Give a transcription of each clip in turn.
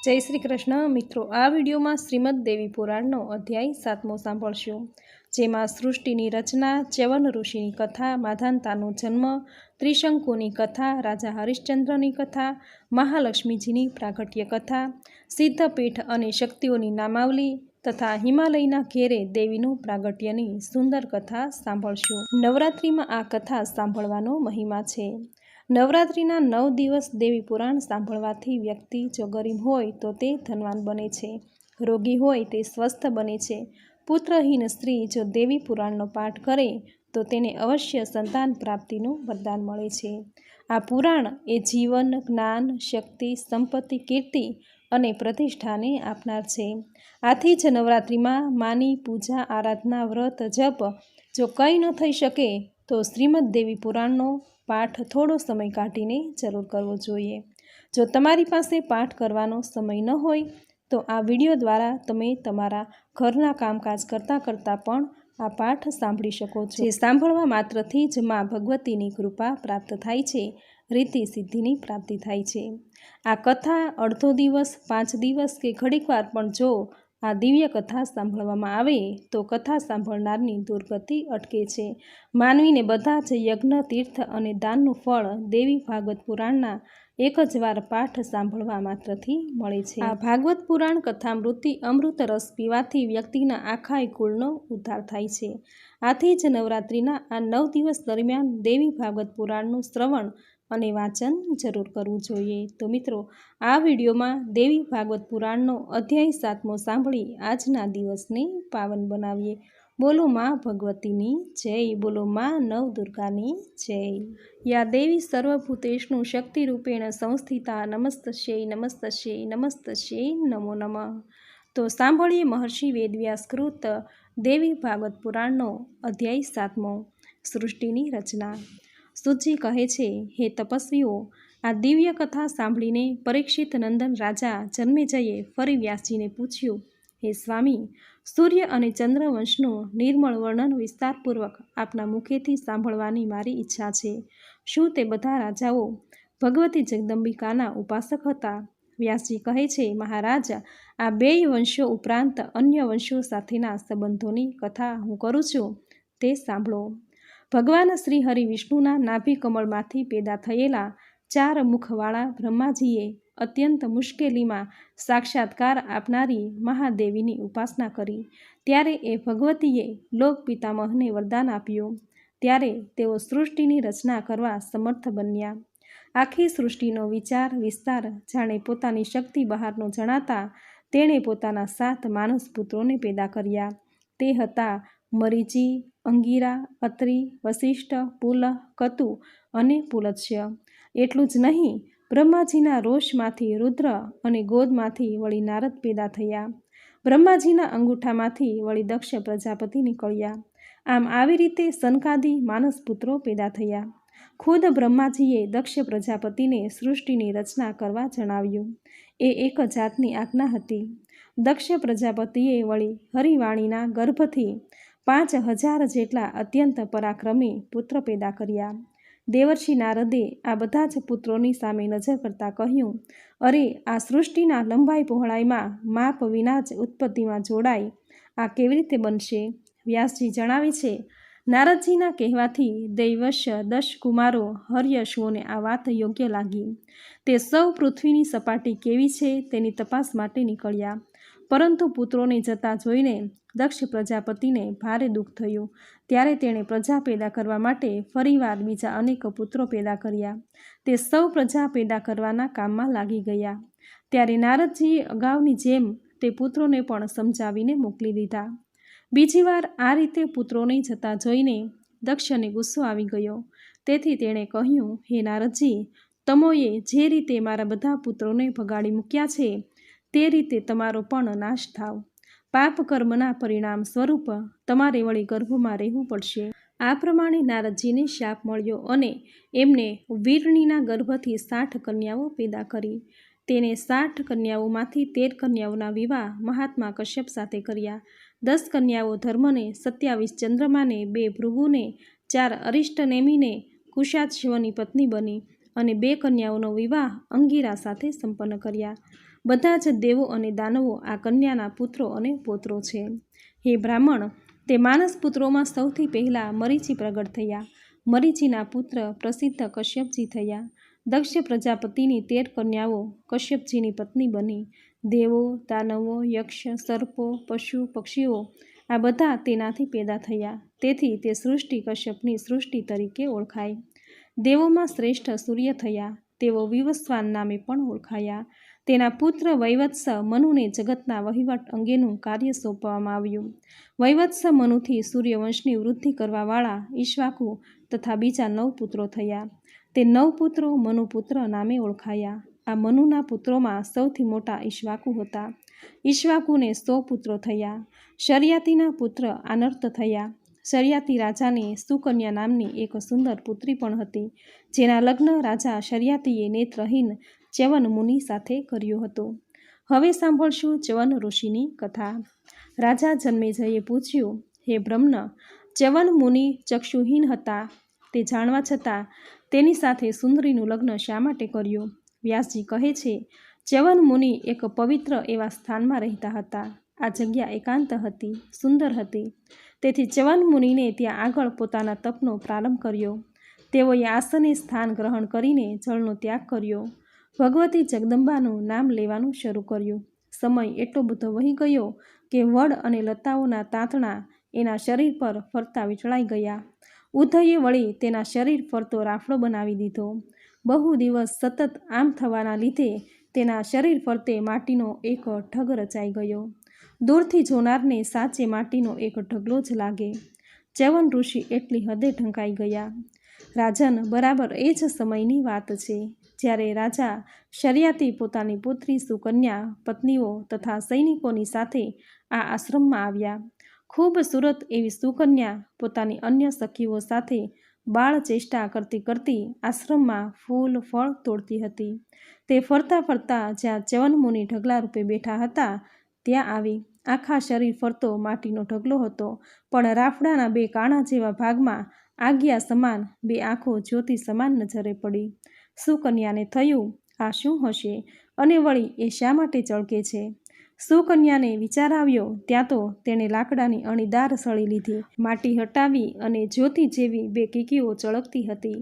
जय श्री कृष्ण। मित्रों, आ विडियो में श्रीमद देवी पुराणनो अध्याय 7मो सांभळशो, जेमां सृष्टिनी रचना, च्यवन ऋषिनी कथा, माधानतानो जन्म, त्रिशंकुनी कथा, राजा हरिश्चंद्रनी कथा, महालक्ष्मीजीनी प्रागट्य कथा, सिद्धपीठ अने शक्तिओनी नामावली तथा हिमालयना घेरे देवीनु प्रागट्यनी सुंदर कथा सांभळशो। नवरात्रिमां आ कथा सांभळवानो महिमा छे। नवरात्रिना 9 दिवस देवी पुराण सांभळवाथी व्यक्ति जो गरीब होय तो ते धनवान बने छे, रोगी होय ते स्वस्थ बने छे। पुत्रहीन स्त्री जो देवी पुराणनो पाठ करे तो तेने अवश्य संतान प्राप्तिनुं वरदान मळे छे। आ पुराण ए जीवन, ज्ञान, शक्ति, संपत्ति, कीर्ति अने प्रतिष्ठाने आपनार छे। आथी ज नवरात्रिमां मानी पूजा, आराधना, व्रत, जप जो कई न थई शके तो श्रीमद देवी पुराणनो पाठ थोड़ो समय काढीने जरूर करवो जोईए। जो तमारी पासे पाठ करवानो समय न होय तो आ विडियो द्वारा तमे तमारा घरना कामकाज करता करता पण आ पाठ सांभळी शको छो। जे सांभळवा मात्रथी ज मां भगवतीनी कृपा प्राप्त थाय छे, रीति सिद्धिनी प्राप्ति थाय छे। आ कथा अर्धो दिवस, 5 दिवस के घड़ीकवार पण जो आ दिव्य कथा सांभळवामां आवे तो कथा सांभळनारनी दुर्गति अटके छे। मानवीने बधा ज यज्ञ, तीर्थ अने दाननुं फळ देवी भागवत पुराणना एक ज वार पाठ सांभळवा मात्रथी मळे छे। आ भागवत पुराण कथामृति अमृत रस पीवाथी व्यक्तिना आखाय कुळनो उद्धार थाय छे। आथी ज नवरात्रिना आ 9 दिवस दरमियान देवी भागवत पुराणनुं श्रवण अने वाचन जरूर करवुं जोईए। तो मित्रों, आ विडियोमां देवी भागवत पुराणनो अध्याय 7मो सांभळी आजना दिवसने पावन बनावीए। बोलो मां भगवतीनी जय, बोलो मां नवदुर्गानी जय। या देवी सर्वभूतेषु शक्तिरूपेण संस्थिता, नमस्तस्यै नमस्तस्यै नमस्तस्यै नमो नमः। तो सांभळीए महर्षि वेदव्यास कृत देवी भागवत पुराणनो अध्याय 7मो, सृष्टिनी रचना। सुजी कहे छे, हे तपस्वीओ, आ दिव्य कथा सांभळीने परीक्षित नंदन राजा जन्मेजये फरी व्यासजीने पूछ्યું, हे स्वामी, सूर्य अने चंद्र वंशનું નિર્મળ વર્ણન વિસ્તારપૂર્વક આપના મુખેથી સાંભળવાની મારી ઈચ્છા છે। શું તે બધા રાજાઓ ભગવતી જગદંબિકાના ઉપાસક હતા? વ્યાસજી કહે છે, મહારાજ, આ બેય વંશો ઉપરાંત અન્ય વંશો સાથેના સંબંધોની કથા હું કરું છું તે સાંભળો। ભગવાન શ્રી હરિ વિષ્ણુના નાભી કમળમાંથી પેદા થયેલા 4 મુખવાળા બ્રહ્માજીએ અત્યંત મુશ્કેલીમાં સાક્ષાત્કાર આપનારી મહાદેવીની ઉપાસના કરી। ત્યારે એ ભગવતીએ લોક પિતામહને વરદાન આપ્યું। ત્યારે તેઓ સૃષ્ટિની રચના કરવા સમર્થ બન્યા। આખી સૃષ્ટિનો વિચાર વિસ્તાર જાણે પોતાની શક્તિ બહારનો જણાતા તેણે પોતાના 7 માનસ પુત્રોને પેદા કર્યા। તે હતા મરીચી, અંગીરા, અત્રિ, વસિષ્ઠ, પુલહ, કતુ અને પુલત્સ્ય। એટલું જ નહીં, બ્રહ્માજીના રોષમાંથી રુદ્ર અને ગોદમાંથી વળી નારદ પેદા થયા। બ્રહ્માજીના અંગૂઠામાંથી વળી દક્ષ પ્રજાપતિ નીકળ્યા। આમ આવી રીતે સનકાદી માનસ પુત્રો પેદા થયા। ખુદ બ્રહ્માજીએ દક્ષ પ્રજાપતિને સૃષ્ટિની રચના કરવા જણાવ્યું। એ એક જાતની આજ્ઞા હતી। દક્ષ પ્રજાપતિએ વળી હરિવાણીના ગર્ભથી 5000 જેટલા અત્યંત પરાક્રમી પુત્ર પેદા કર્યા। દેવર્ષિ નારદે આ બધા જ પુત્રોની સામે નજર કરતાં કહ્યું, અરે, આ સૃષ્ટિના લંબાઈ પહોળાઈમાં માપ વિના જ ઉત્પત્તિમાં જોડાય, આ કેવી રીતે બનશે? વ્યાસજી જણાવે છે, નારદજીના કહેવાથી દૈવશ 10 કુમારો હર્યશ્વોને આ વાત યોગ્ય લાગી। તે સૌ પૃથ્વીની સપાટી કેવી છે તેની તપાસ માટે નીકળ્યા। પરંતુ પુત્રોને જતા જોઈને દક્ષ પ્રજાપતિને ભારે દુઃખ થયું। ત્યારે તેણે પ્રજા પેદા કરવા માટે ફરીવાર બીજા અનેક પુત્રો પેદા કર્યા। તે સૌ પ્રજા પેદા કરવાના કામમાં લાગી ગયા। ત્યારે નારદજીએ અગાઉની જેમ તે પુત્રોને પણ સમજાવીને મોકલી દીધા। બીજી વાર આ રીતે પુત્રોને જતા જોઈને દક્ષને ગુસ્સો આવી ગયો। તેથી તેણે કહ્યું, હે નારદજી, તમોએ જે રીતે મારા બધા પુત્રોને ભગાડી મૂક્યા છે તે રીતે તમારો પણ નાશ થાવ। પાપ કર્મના પરિણામ સ્વરૂપ તમારે વળી ગર્ભમાં રહેવું પડશે। આ પ્રમાણે નારદજીને શાપ મળ્યો અને એમને વીરણીના ગર્ભથી 60 કન્યાઓ પેદા કરી। તેને 60 કન્યાઓમાંથી 13 કન્યાઓના વિવાહ મહાત્મા કશ્યપ સાથે કર્યા। 10 કન્યાઓ ધર્મને, 27 ચંદ્રમાને, 2 ભૃગુને, 4 અરિષ્ટનેમિને કુશાશ્વની પત્ની બની અને 2 કન્યાઓનો વિવાહ અંગિરા સાથે સંપન્ન કર્યા. બધા જ દેવો અને દાનવો આ કન્યાના પુત્રો અને પૌત્રો છે. હે બ્રાહ્મણ, તે માનસ પુત્રોમાં સૌથી પહેલાં મરીચી પ્રગટ થયા. મરીચીના પુત્ર પ્રસિદ્ધ કશ્યપજી થયા. દક્ષ પ્રજાપતિની 13 કન્યાઓ કશ્યપજીની પત્ની બની. દેવો, દાનવો, યક્ષ, સર્પો, પશુ, પક્ષીઓ આ બધા તેનાથી પેદા થયા. તેથી તે સૃષ્ટિ કશ્યપની સૃષ્ટિ તરીકે ઓળખાય. દેવોમાં શ્રેષ્ઠ સૂર્ય થયા. તેઓ વિવસ્વાન નામે પણ ઓળખાયા. તેના પુત્ર વૈવત્સ મનુને જગતના વહીવટ અંગેનું કાર્ય સોંપવામાં આવ્યું. વૈવત્સ મનુથી સૂર્યવંશની વૃદ્ધિ કરવાવાળા ઈક્ષ્વાકુ તથા બીજા 9 પુત્રો થયા. તે 9 પુત્રો મનુપુત્ર નામે ઓળખાયા. આ મનુના પુત્રોમાં સૌથી મોટા ઈક્ષ્વાકુ હતા. ઈક્ષ્વાકુને 100 પુત્રો થયા. શર્યાતિના પુત્ર આનર્ત થયા. શર્યાતિ રાજાને સુકન્યા નામની એક સુંદર પુત્રી પણ હતી, જેના લગ્ન રાજા શર્યાતિએ નેત્રહીન ચ્યવન મુનિ સાથે કર્યું હતું. હવે સાંભળશું ચ્યવન ઋષિની કથા. રાજા જન્મેજયે પૂછ્યું, હે બ્રહ્મન, ચ્યવન મુનિ ચક્ષુહીન હતા, તે જાણવા છતાં તેની સાથે સુંદરીનું લગ્ન શા માટે કર્યું? વ્યાસજી કહે છે, ચ્યવન મુનિ એક પવિત્ર એવા સ્થાનમાં રહેતા હતા. આ જગ્યા એકાંત હતી, સુંદર હતી. તેથી ચ્યવન મુનિને ત્યાં આગળ પોતાના તપનો પ્રારંભ કર્યો. તેઓએ આસને સ્થાન ગ્રહણ કરીને જળનો ત્યાગ કર્યો. ભગવતી જગદંબાનું નામ લેવાનું શરૂ કર્યું. સમય એટલો બધો વહી ગયો કે વડ અને લતાઓના તાંતણા એના શરીર પર ફરતા વીંટળાઈ ગયા. ઉધઈએ વળી તેના શરીર ફરતો રાફડો બનાવી દીધો. બહુ દિવસ સતત આમ થવાના લીધે તેના શરીર ફરતે માટીનો એક ઢગ રચાઈ ગયો. દૂરથી જોનારને સાચે માટીનો એક ઢગલો જ લાગે. ચ્યવન ઋષિ એટલી હદે ઢંકાઈ ગયા. રાજન, બરાબર એ જ સમયની વાત છે, જ્યારે રાજા શર્યાતિ પોતાની પુત્રી સુકન્યા, પત્નીઓ તથા સૈનિકોની સાથે આ આશ્રમમાં આવ્યા. ખૂબ સુરત એવી સુકન્યા પોતાની અન્ય સખીઓ સાથે બાળ ચેષ્ટા કરતી કરતી આશ્રમમાં ફૂલ ફળ તોડતી હતી. તે ફરતા ફરતા જ્યાં ચ્યવન મુનિ ઢગલા રૂપે બેઠા હતા ત્યાં આવી. આખા શરીર ફરતો માટીનો ઢગલો હતો, પણ રાફડાના 2 કાણા જેવા ભાગમાં આગિયા સમાન 2 આંખો જ્યોતિ સમાન નજરે પડી. સુકન્યાને થયું, આ શું હશે અને વળી એ શા માટે ચળકે છે? સુકન્યાને વિચાર આવ્યો ત્યાં તો તેણે લાકડાની અણીદાર સળી લીધી, માટી હટાવી અને જ્યોતિ જેવી 2 કીકીઓ ચળકતી હતી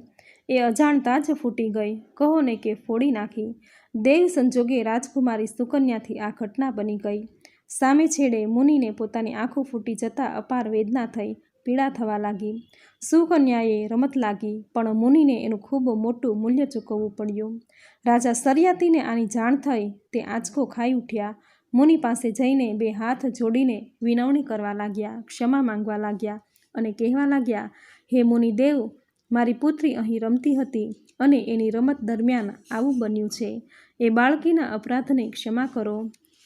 એ અજાણતા જ ફૂટી ગઈ, કહો ને કે ફોડી નાખી. દેવ સંજોગે રાજકુમારી સુકન્યાથી આ ઘટના બની ગઈ. સામે છેડે મુનિને પોતાની આંખો ફૂટી જતાં અપાર વેદના થઈ, પીડા થવા લાગી. સુકન્યાએ રમત લાગી, પણ મુનિને એનું ખૂબ મોટું મૂલ્ય ચૂકવવું પડ્યું. રાજા શર્યાતિને આની જાણ થઈ. તે આંચકો ખાઈ ઉઠ્યા. મુનિ પાસે જઈને 2 હાથ જોડીને વિનવણી કરવા લાગ્યા, ક્ષમા માંગવા લાગ્યા અને કહેવા લાગ્યા, હે મુનિદેવ, મારી પુત્રી અહીં રમતી હતી અને એની રમત દરમિયાન આવું બન્યું છે. એ બાળકીના અપરાધને ક્ષમા કરો.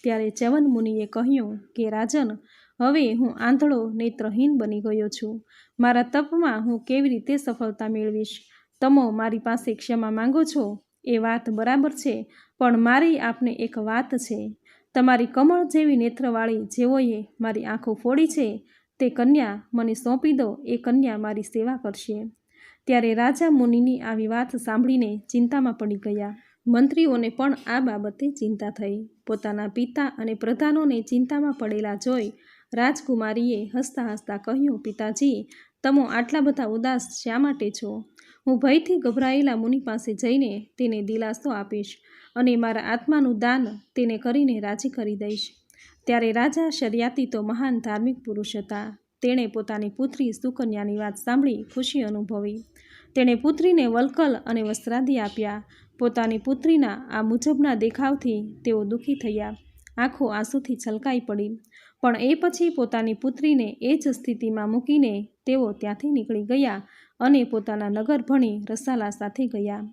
ત્યારે ચ્યવન મુનિએ કહ્યું કે રાજન, હવે હું આંધળો નેત્રહીન બની ગયો છું. મારા તપમાં હું કેવી રીતે સફળતા મેળવીશ? તમો મારી પાસે ક્ષમા માંગો છો એ વાત બરાબર છે, પણ મારી આપને એક વાત છે. તમારી કમળ જેવી નેત્રવાળી જેઓએ મારી આંખો ફોડી છે તે કન્યા મને સોંપી દો. એ કન્યા મારી સેવા કરશે. ત્યારે રાજા મુનિની આવી વાત સાંભળીને ચિંતામાં પડી ગયા. મંત્રીઓને પણ આ બાબતે ચિંતા થઈ. પોતાના પિતા અને પ્રધાનોને ચિંતામાં પડેલા જોઈ રાજકુમારીએ હસતા હસતા કહ્યું, પિતાજી, તમો આટલા બધા ઉદાસ શા માટે છો? હું ભયથી ગભરાયેલા મુનિ પાસે જઈને તેને દિલાસો આપીશ અને મારા આત્માનું દાન તેને કરીને રાજી કરી દઈશ. ત્યારે રાજા શર્યાતિ તો મહાન ધાર્મિક પુરુષ હતા. તેણે પોતાની પુત્રી સુકન્યાની વાત સાંભળી ખુશી અનુભવી. તેણે પુત્રીને વલ્કલ અને વસ્ત્રાદિ આપ્યા. પોતાની પુત્રીના આ મુજબના દેખાવથી તેઓ દુઃખી થયા. આંખો આંસુથી છલકાઈ પડી. પણ એ પછી પોતાની પુત્રીને એ જ સ્થિતિમાં મૂકીને તેઓ ત્યાંથી નીકળી ગયા અને પોતાના નગર ભણી રસાલા સાથે ગયા.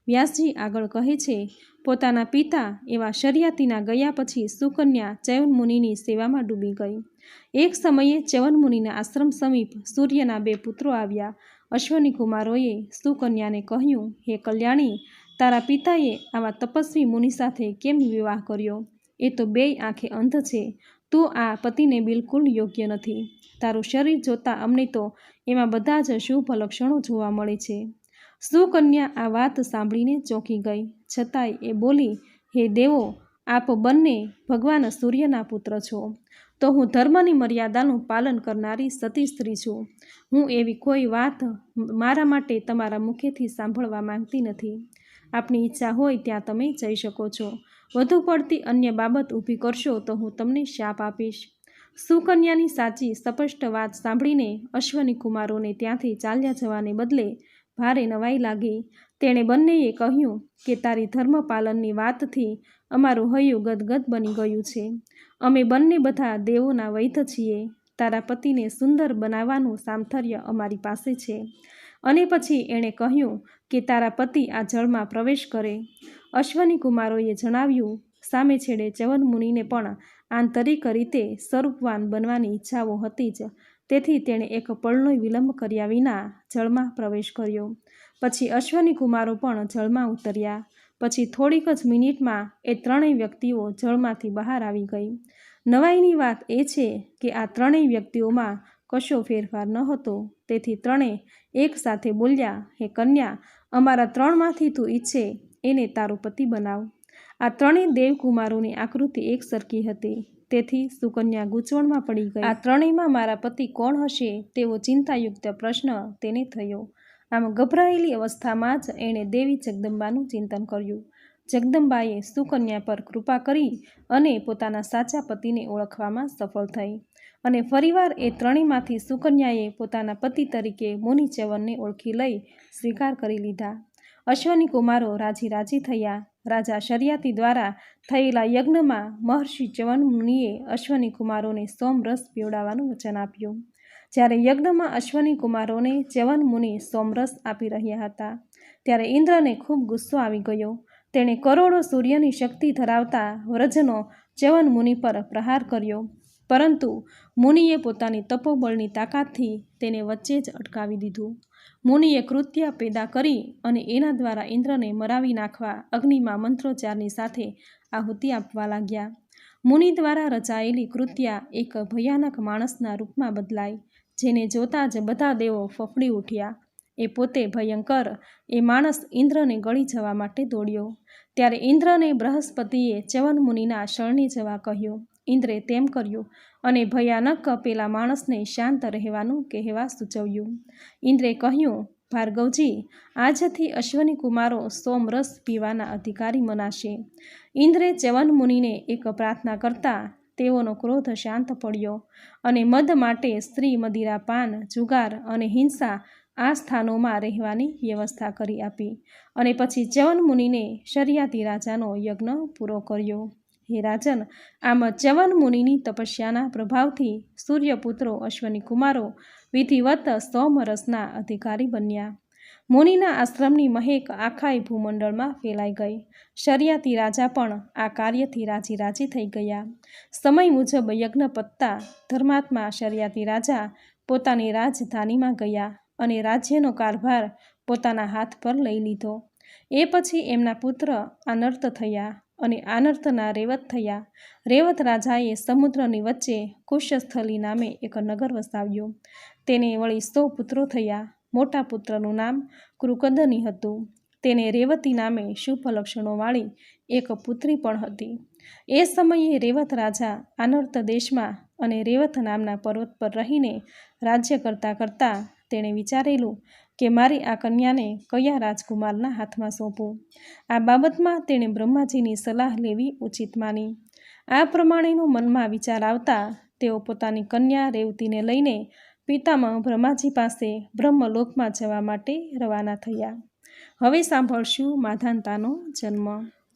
વ્યાસજી આગળ કહે છે, પોતાના પિતા એવા શર્યાતિના ગયા પછી સુકન્યા ચ્યવન મુનિની સેવામાં ડૂબી ગઈ. એક સમયે ચ્યવન મુનિના આશ્રમ સમીપ સૂર્યના 2 પુત્રો આવ્યા. અશ્વની કુમારોએ સુકન્યાને કહ્યું, હે કલ્યાણી, તારા પિતાએ આવા તપસ્વી મુનિ સાથે કેમ વિવાહ કર્યો? એ તો 2 આંખે અંધ છે. તું આ પતિને બિલકુલ યોગ્ય નથી. તારું શરીર જોતાં અમને તો એમાં બધા જ શુભ લક્ષણો જોવા મળે છે. સુકન્યા આ વાત સાંભળીને ચોંકી ગઈ, છતાંય એ બોલી, હે દેવો, આપ બંને ભગવાન સૂર્યના પુત્ર છો, તો હું ધર્મની મર્યાદાનું પાલન કરનારી સતી સ્ત્રી છું. હું એવી કોઈ વાત મારા માટે તમારા મુખેથી સાંભળવા માંગતી નથી. આપની ઈચ્છા હોય ત્યાં તમે જઈ શકો છો. વધુ પડતી અન્ય બાબત ઊભી કરશો તો હું તમને શાપ આપીશ. સુકન્યાની સાચી સ્પષ્ટ વાત સાંભળીને અશ્વની કુમારોને ત્યાંથી ચાલ્યા જવાને બદલે ભારે નવાઈ લાગી. તેણે બંનેએ કહ્યું કે તારી ધર્મપાલનની વાતથી અમારું હૈયું ગદગદ બની ગયું છે. અમે બંને બધા દેવોના વૈધ છીએ. તારા પતિને સુંદર બનાવવાનું સામર્થ્ય અમારી પાસે છે. અને પછી એણે કહ્યું કે તારા પતિ આ જળમાં પ્રવેશ કરે. અશ્વની કુમારોએ જણાવ્યું, સામે છેડે ચ્યવન મુનિને પણ આંતરિક રીતે સ્વરૂપવાન બનવાની ઈચ્છાઓ હતી જ, તેથી તેણે એક પળનો વિલંબ કર્યા વિના જળમાં પ્રવેશ કર્યો. પછી અશ્વની કુમારો પણ જળમાં ઉતર્યા. પછી થોડીક જ મિનિટમાં એ ત્રણેય વ્યક્તિઓ જળમાંથી બહાર આવી ગઈ. નવાઈની વાત એ છે કે આ ત્રણેય વ્યક્તિઓમાં કશો ફેરફાર ન હતો. તેથી ત્રણેય એક સાથે બોલ્યા, હે કન્યા, અમારા ત્રણમાંથી તું ઈચ્છે એને તારો પતિ બનાવ. આ ત્રણેય દેવકુમારોની આકૃતિ એક સરખી હતી, તેથી સુકન્યા ગૂંચવણમાં પડી ગઈ. આ ત્રણેયમાં મારા પતિ કોણ હશે તેવો ચિંતાયુક્ત પ્રશ્ન તેને થયો. આમ ગભરાયેલી અવસ્થામાં જ એણે દેવી જગદંબાનું ચિંતન કર્યું. જગદંબાએ સુકન્યા પર કૃપા કરી અને પોતાના સાચા પતિને ઓળખવામાં સફળ થઈ. અને ફરીવાર એ ત્રણેયમાંથી સુકન્યાએ પોતાના પતિ તરીકે મુનિ ચ્યવનને ઓળખી લઈ સ્વીકાર કરી લીધા. અશ્વની કુમારો રાજી થયા. રાજા શર્યાતી દ્વારા થયેલા યજ્ઞમાં મહર્ષિ ચ્યવન મુનિએ અશ્વની કુમારોને સોમરસ પીવડાવવાનું વચન આપ્યું. જ્યારે યજ્ઞમાં અશ્વની કુમારોને ચ્યવન મુનિ સોમરસ આપી રહ્યા હતા, ત્યારે ઇન્દ્રને ખૂબ ગુસ્સો આવી ગયો. તેણે કરોડો સૂર્યની શક્તિ ધરાવતા વ્રજનો ચ્યવન મુનિ પર પ્રહાર કર્યો, પરંતુ મુનિએ પોતાની તપોબળની તાકાતથી તેને વચ્ચે જ અટકાવી દીધું. મુનિએ કૃત્ય પેદા કરી અને એના દ્વારા ઇન્દ્રને મરાવી નાખવા અગ્નિમાં મંત્રોચ્ચારની સાથે આહુતિ આપવા લાગ્યા. મુનિ દ્વારા રચાયેલી કૃત્યા એક ભયાનક માણસના રૂપમાં બદલાઈ, જેને જોતાં જ બધા દેવો ફફડી ઉઠ્યા. એ પોતે ભયંકર એ માણસ ઇન્દ્રને ગળી જવા માટે દોડ્યો. ત્યારે ઇન્દ્રને બૃહસ્પતિએ ચ્યવન મુનિના શરણે જવા કહ્યું. ઇન્દ્રે તેમ કર્યું અને ભયાનક પેલા માણસને શાંત રહેવાનું કહેવા સૂચવ્યું. ઇન્દ્રે કહ્યું, ભાર્ગવજી, આજથી અશ્વની કુમારો સોમરસ પીવાના અધિકારી મનાશે. ઇન્દ્રે ચ્યવન મુનિને એક પ્રાર્થના કરતા તેઓનો ક્રોધ શાંત પડ્યો અને મદ માટે સ્ત્રી, મદિરાપાન, જુગાર અને હિંસા આ સ્થાનોમાં રહેવાની વ્યવસ્થા કરી આપી. અને પછી ચ્યવન મુનિને શર્યાતી રાજાનો યજ્ઞ પૂરો કર્યો. હે રાજન, આમ ચ્યવન મુનિની તપસ્યાના પ્રભાવથી સૂર્યપુત્રો અશ્વની કુમારો વિધિવત સોમરસના અધિકારી બન્યા. મુનિના આશ્રમની મહેક આખાય ભૂમંડળમાં ફેલાઈ ગઈ. શર્યાતી રાજા પણ આ કાર્યથી રાજી થઈ ગયા. સમય મુજબ યજ્ઞ પતતા ધર્માત્મા શર્યાતી રાજા પોતાની રાજધાનીમાં ગયા અને રાજ્યનો કારભાર પોતાના હાથ પર લઈ લીધો. એ પછી એમના પુત્ર આનર્ત થયા અને આનર્તના રેવત થયા. રેવત રાજાએ સમુદ્રની વચ્ચે કુશસ્થલી નામે એક નગર વસાવ્યું. તેને વળી 100 પુત્રો થયા. મોટા પુત્રનું નામ કૃકદની હતું. તેને રેવતી નામે શુભ લક્ષણોવાળી એક પુત્રી પણ હતી. એ સમયે રેવત રાજા આનર્ત દેશમાં અને રેવત નામના પર્વત પર રહીને રાજ્ય કરતાં તેણે વિચારેલું કે મારી આ કન્યાને કયા રાજકુમારના હાથમાં સોંપું. આ બાબતમાં તેણે બ્રહ્માજીની સલાહ લેવી ઉચિત માની. આ પ્રમાણેનો મનમાં વિચાર આવતા તેઓ પોતાની કન્યા રેવતીને લઈને પિતામહ બ્રહ્માજી પાસે બ્રહ્મલોકમાં જવા માટે રવાના થયા. હવે સાંભળશું માધાનતાનો જન્મ.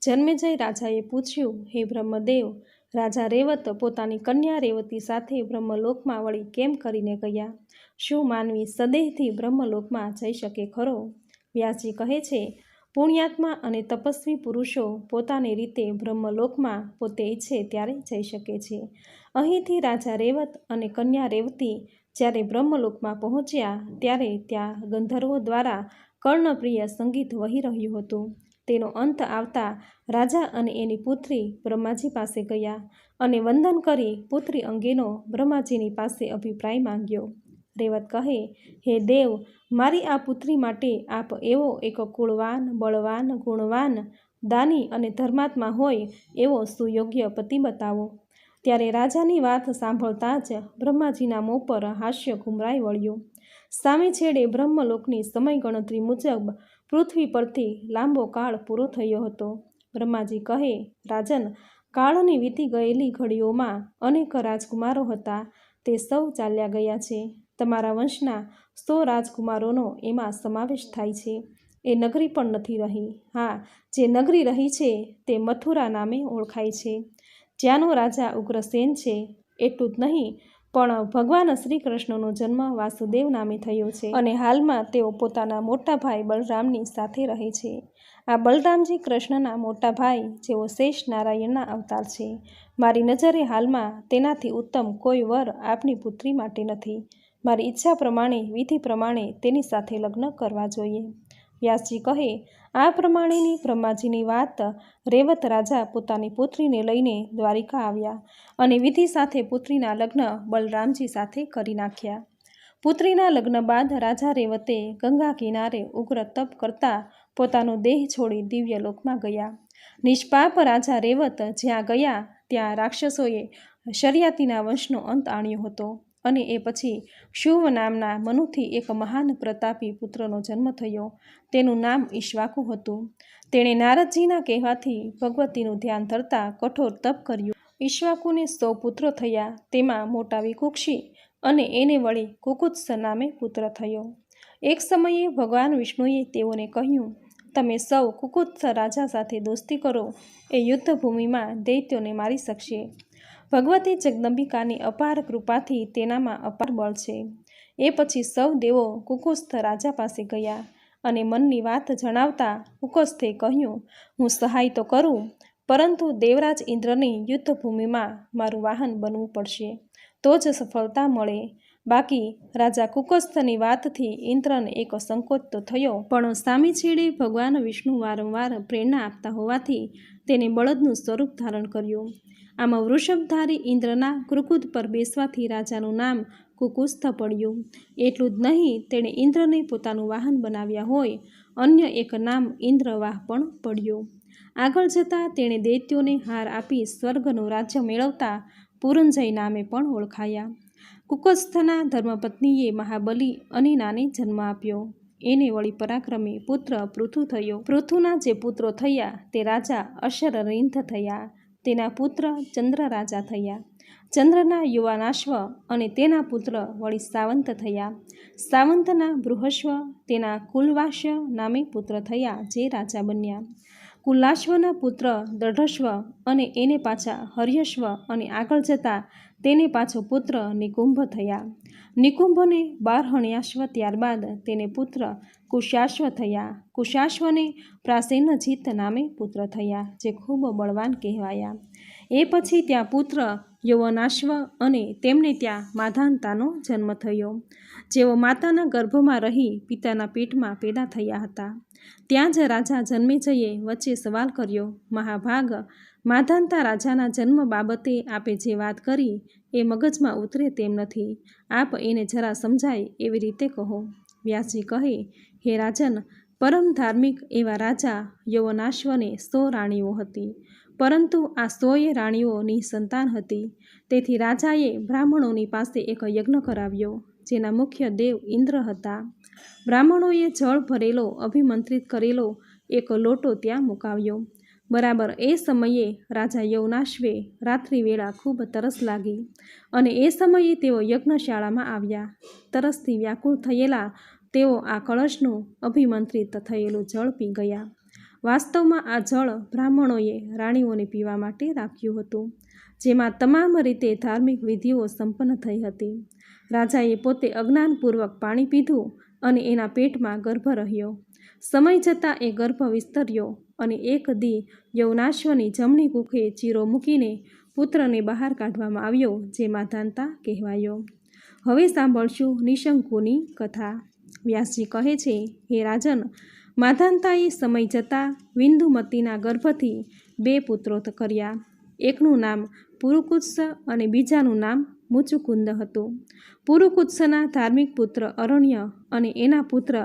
જન્મેજય રાજાએ પૂછ્યું, હે બ્રહ્મદેવ, રાજા રેવત પોતાની કન્યા રેવતી સાથે બ્રહ્મલોકમાં વળી કેમ કરીને ગયા? શું માનવી સદેહથી બ્રહ્મલોકમાં જઈ શકે ખરો? વ્યાસજી કહે છે, પુણ્યાત્મા અને તપસ્વી પુરુષો પોતાની રીતે બ્રહ્મલોકમાં પોતે ઈચ્છે ત્યારે જઈ શકે છે. અહીંથી રાજા રેવત અને કન્યા રેવતી જ્યારે બ્રહ્મલોકમાં પહોંચ્યા ત્યારે ત્યાં ગંધર્વો દ્વારા કર્ણપ્રિય સંગીત વહી રહ્યું હતું. તેનો અંત આવતા રાજા અને એની પુત્રી બ્રહ્માજી પાસે ગયા અને વંદન કરી પુત્રી અંગેનો બ્રહ્માજીની પાસે અભિપ્રાય માંગ્યો. રેવત કહે, હે દેવ, મારી આ પુત્રી માટે આપ એવો એક કુળવાન, બળવાન, ગુણવાન, દાની અને ધર્માત્મા હોય એવો સુયોગ્ય પતિ બતાવો. ત્યારે રાજાની વાત સાંભળતા જ બ્રહ્માજીના મોં પર હાસ્ય ઘુમરાઈ વળ્યું. સામે છેડે બ્રહ્મલોકની સમય ગણતરી મુજબ પૃથ્વી પરથી લાંબો કાળ પૂરો થયો હતો. બ્રહ્માજી કહે, રાજન, કાળની વીતી ગયેલી ઘડીઓમાં અનેક રાજકુમારો હતા, તે સૌ ચાલ્યા ગયા છે. તમારા વંશના 100 રાજકુમારોનો એમાં સમાવેશ થાય છે. એ નગરી પણ નથી રહી. હા, જે નગરી રહી છે તે મથુરા નામે ઓળખાય છે, જ્યાંનો રાજા ઉગ્રસેન છે. એટલું જ નહીં, પણ ભગવાન શ્રી કૃષ્ણનો જન્મ વાસુદેવ નામે થયો છે અને હાલમાં તેઓ પોતાના મોટા ભાઈ બલરામની સાથે રહે છે. આ બલરામજી કૃષ્ણના મોટા ભાઈ, જેઓ શેષ નારાયણના અવતાર છે. મારી નજરે હાલમાં તેનાથી ઉત્તમ કોઈ વર આપની પુત્રી માટે નથી. મારી ઈચ્છા પ્રમાણે, વિધિ પ્રમાણે તેની સાથે લગ્ન કરવા જોઈએ. વ્યાસજી કહે, આ પ્રમાણેની બ્રહ્માજીની વાત રેવત રાજા પોતાની પુત્રીને લઈને દ્વારિકા આવ્યા અને વિધિ સાથે પુત્રીના લગ્ન બલરામજી સાથે કરી નાખ્યા. પુત્રીના લગ્ન બાદ રાજા રેવતે ગંગા કિનારે ઉગ્ર તપ કરતા પોતાનો દેહ છોડી દિવ્ય લોકમાં ગયા. નિષ્પાપ રાજા રેવત જ્યાં ગયા ત્યાં રાક્ષસોએ શર્યાતીના વંશનો અંત આણ્યો હતો અને એ પછી શુવ નામના મનુથી એક મહાન પ્રતાપી પુત્રનો જન્મ થયો. તેનું નામ ઈક્ષ્વાકુ હતું. તેણે નારદજીના કહેવાથી ભગવતીનું ધ્યાન ધરતા કઠોર તપ કર્યું. ઈક્ષ્વાકુને 100 પુત્રો થયા. તેમાં મોટા વિકુક્ષી અને એને વળી કુકુત્સ નામે પુત્ર થયો. એક સમયે ભગવાન વિષ્ણુએ તેઓને કહ્યું, તમે સૌ કુકુત્સ રાજા સાથે દોસ્તી કરો. એ યુદ્ધભૂમિમાં દૈત્યોને મારી શકશે. ભગવતી જગદંબિકાની અપાર કૃપાથી તેનામાં અપાર બળ છે. એ પછી સૌ દેવો કુકુત્સ રાજા પાસે ગયા અને મનની વાત જણાવતા કુકુત્સે કહ્યું, હું સહાય તો કરું, પરંતુ દેવરાજ ઇન્દ્રની યુદ્ધભૂમિમાં મારું વાહન બનવું પડશે, તો જ સફળતા મળે. બાકી રાજા કુકુત્સની વાતથી ઇન્દ્રને એક સંકોચ તો થયો, પણ સામે છેડે ભગવાન વિષ્ણુ વારંવાર પ્રેરણા આપતા હોવાથી તેને બળદનું સ્વરૂપ ધારણ કર્યું. આમ વૃષભધારી ઇન્દ્રના કુકુદ પર બેસવાથી રાજાનું નામ કુકુત્સ્થ પડ્યું. એટલું જ નહીં, તેણે ઇન્દ્રને પોતાનું વાહન બનાવ્યા હોય અન્ય એક નામ ઇન્દ્રવાહ પણ પડ્યું. આગળ જતાં તેણે દૈત્યોને હાર આપી સ્વર્ગનું રાજ્ય મેળવતા પુરંજય નામે પણ ઓળખાયા. કુકુત્સ્થના ધર્મપત્નીએ મહાબલી અનિનાને જન્મ આપ્યો. એને વળી પરાક્રમી પુત્ર પૃથુ થયો. પૃથુના જે પુત્રો થયા તે રાજા અશરરિંધ થયા. તેના પુત્ર ચંદ્ર રાજા થયા. ચંદ્રના યુવાનાશ્વ અને તેના પુત્ર વળી સાવંત થયા. સાવંતના બૃહસ્વ, તેના કુલવાસ્ય નામે પુત્ર થયા, જે રાજા બન્યા. કુલાશ્વના પુત્ર દઢસ્વ અને એને પાછા હર્યશ્વ અને આગળ જતાં તેને પાછો પુત્ર નિકુંભ થયા. નિકુંભને બાર્હણ્યાશ્વ, ત્યારબાદ તેને પુત્ર કુશાશ્વ થયા. કુશાશ્વને પ્રાસેનજીત નામે પુત્ર થયા, જે ખૂબ બળવાન કહેવાયા. એ પછી ત્યાં પુત્ર યૌવનાશ્વ અને તેમને ત્યાં માધાનતાનો જન્મ થયો, જેઓ માતાના ગર્ભમાં રહી પિતાના પેટમાં પેદા થયા હતા. ત્યાં જ રાજા જન્મેજયે વચ્ચે સવાલ કર્યો, મહાભાગ, માધાનતા રાજાના જન્મ બાબતે આપે જે વાત કરી એ મગજમાં ઉતરે તેમ નથી. આપ એને જરા સમજાય એવી રીતે કહો. વ્યાસજી કહે, હે રાજન, પરમ ધાર્મિક એવા રાજા યૌવનાશ્વને 100 રાણીઓ હતી, પરંતુ આ 100 રાણીઓ નિસંતાન હતી. તેથી રાજાએ બ્રાહ્મણોની પાસે એક યજ્ઞ કરાવ્યો, જેના મુખ્ય દેવ ઇન્દ્ર હતા. બ્રાહ્મણોએ જળ ભરેલો અભિમંત્રિત કરેલો એક લોટો ત્યાં મુકાવ્યો. બરાબર એ સમયે રાજા યૌવનાશ્વે રાત્રિ વેળા ખૂબ તરસ લાગી અને એ સમયે તેઓ યજ્ઞશાળામાં આવ્યા. તરસથી વ્યાકુળ થયેલા તેઓ આ કળશનું અભિમંત્રિત થયેલું જળ પી ગયા. વાસ્તવમાં આ જળ બ્રાહ્મણોએ રાણીઓને પીવા માટે રાખ્યું હતું, જેમાં તમામ રીતે ધાર્મિક વિધિઓ સંપન્ન થઈ હતી. રાજાએ પોતે અજ્ઞાનપૂર્વક પાણી પીધું અને એના પેટમાં ગર્ભ રહ્યો. સમય જતાં એ ગર્ભ વિસ્તર્યો અને એક દી યૌવનાશ્વની જમણી કુખે ચીરો મૂકીને પુત્રને બહાર કાઢવામાં આવ્યો, જે માધાનતા કહેવાયો. હવે સાંભળશું નિશંકુની કથા. વ્યાસજી કહે છે, હે રાજન, માધાનતાએ સમય જતાં વિંધુમતીના ગર્ભથી 2 પુત્રો કર્યા. એકનું નામ પુરુકુત્સ અને બીજાનું નામ મુચુકુંદ હતું. પુરુકુત્સના ધાર્મિક પુત્ર અરણ્ય અને એના પુત્ર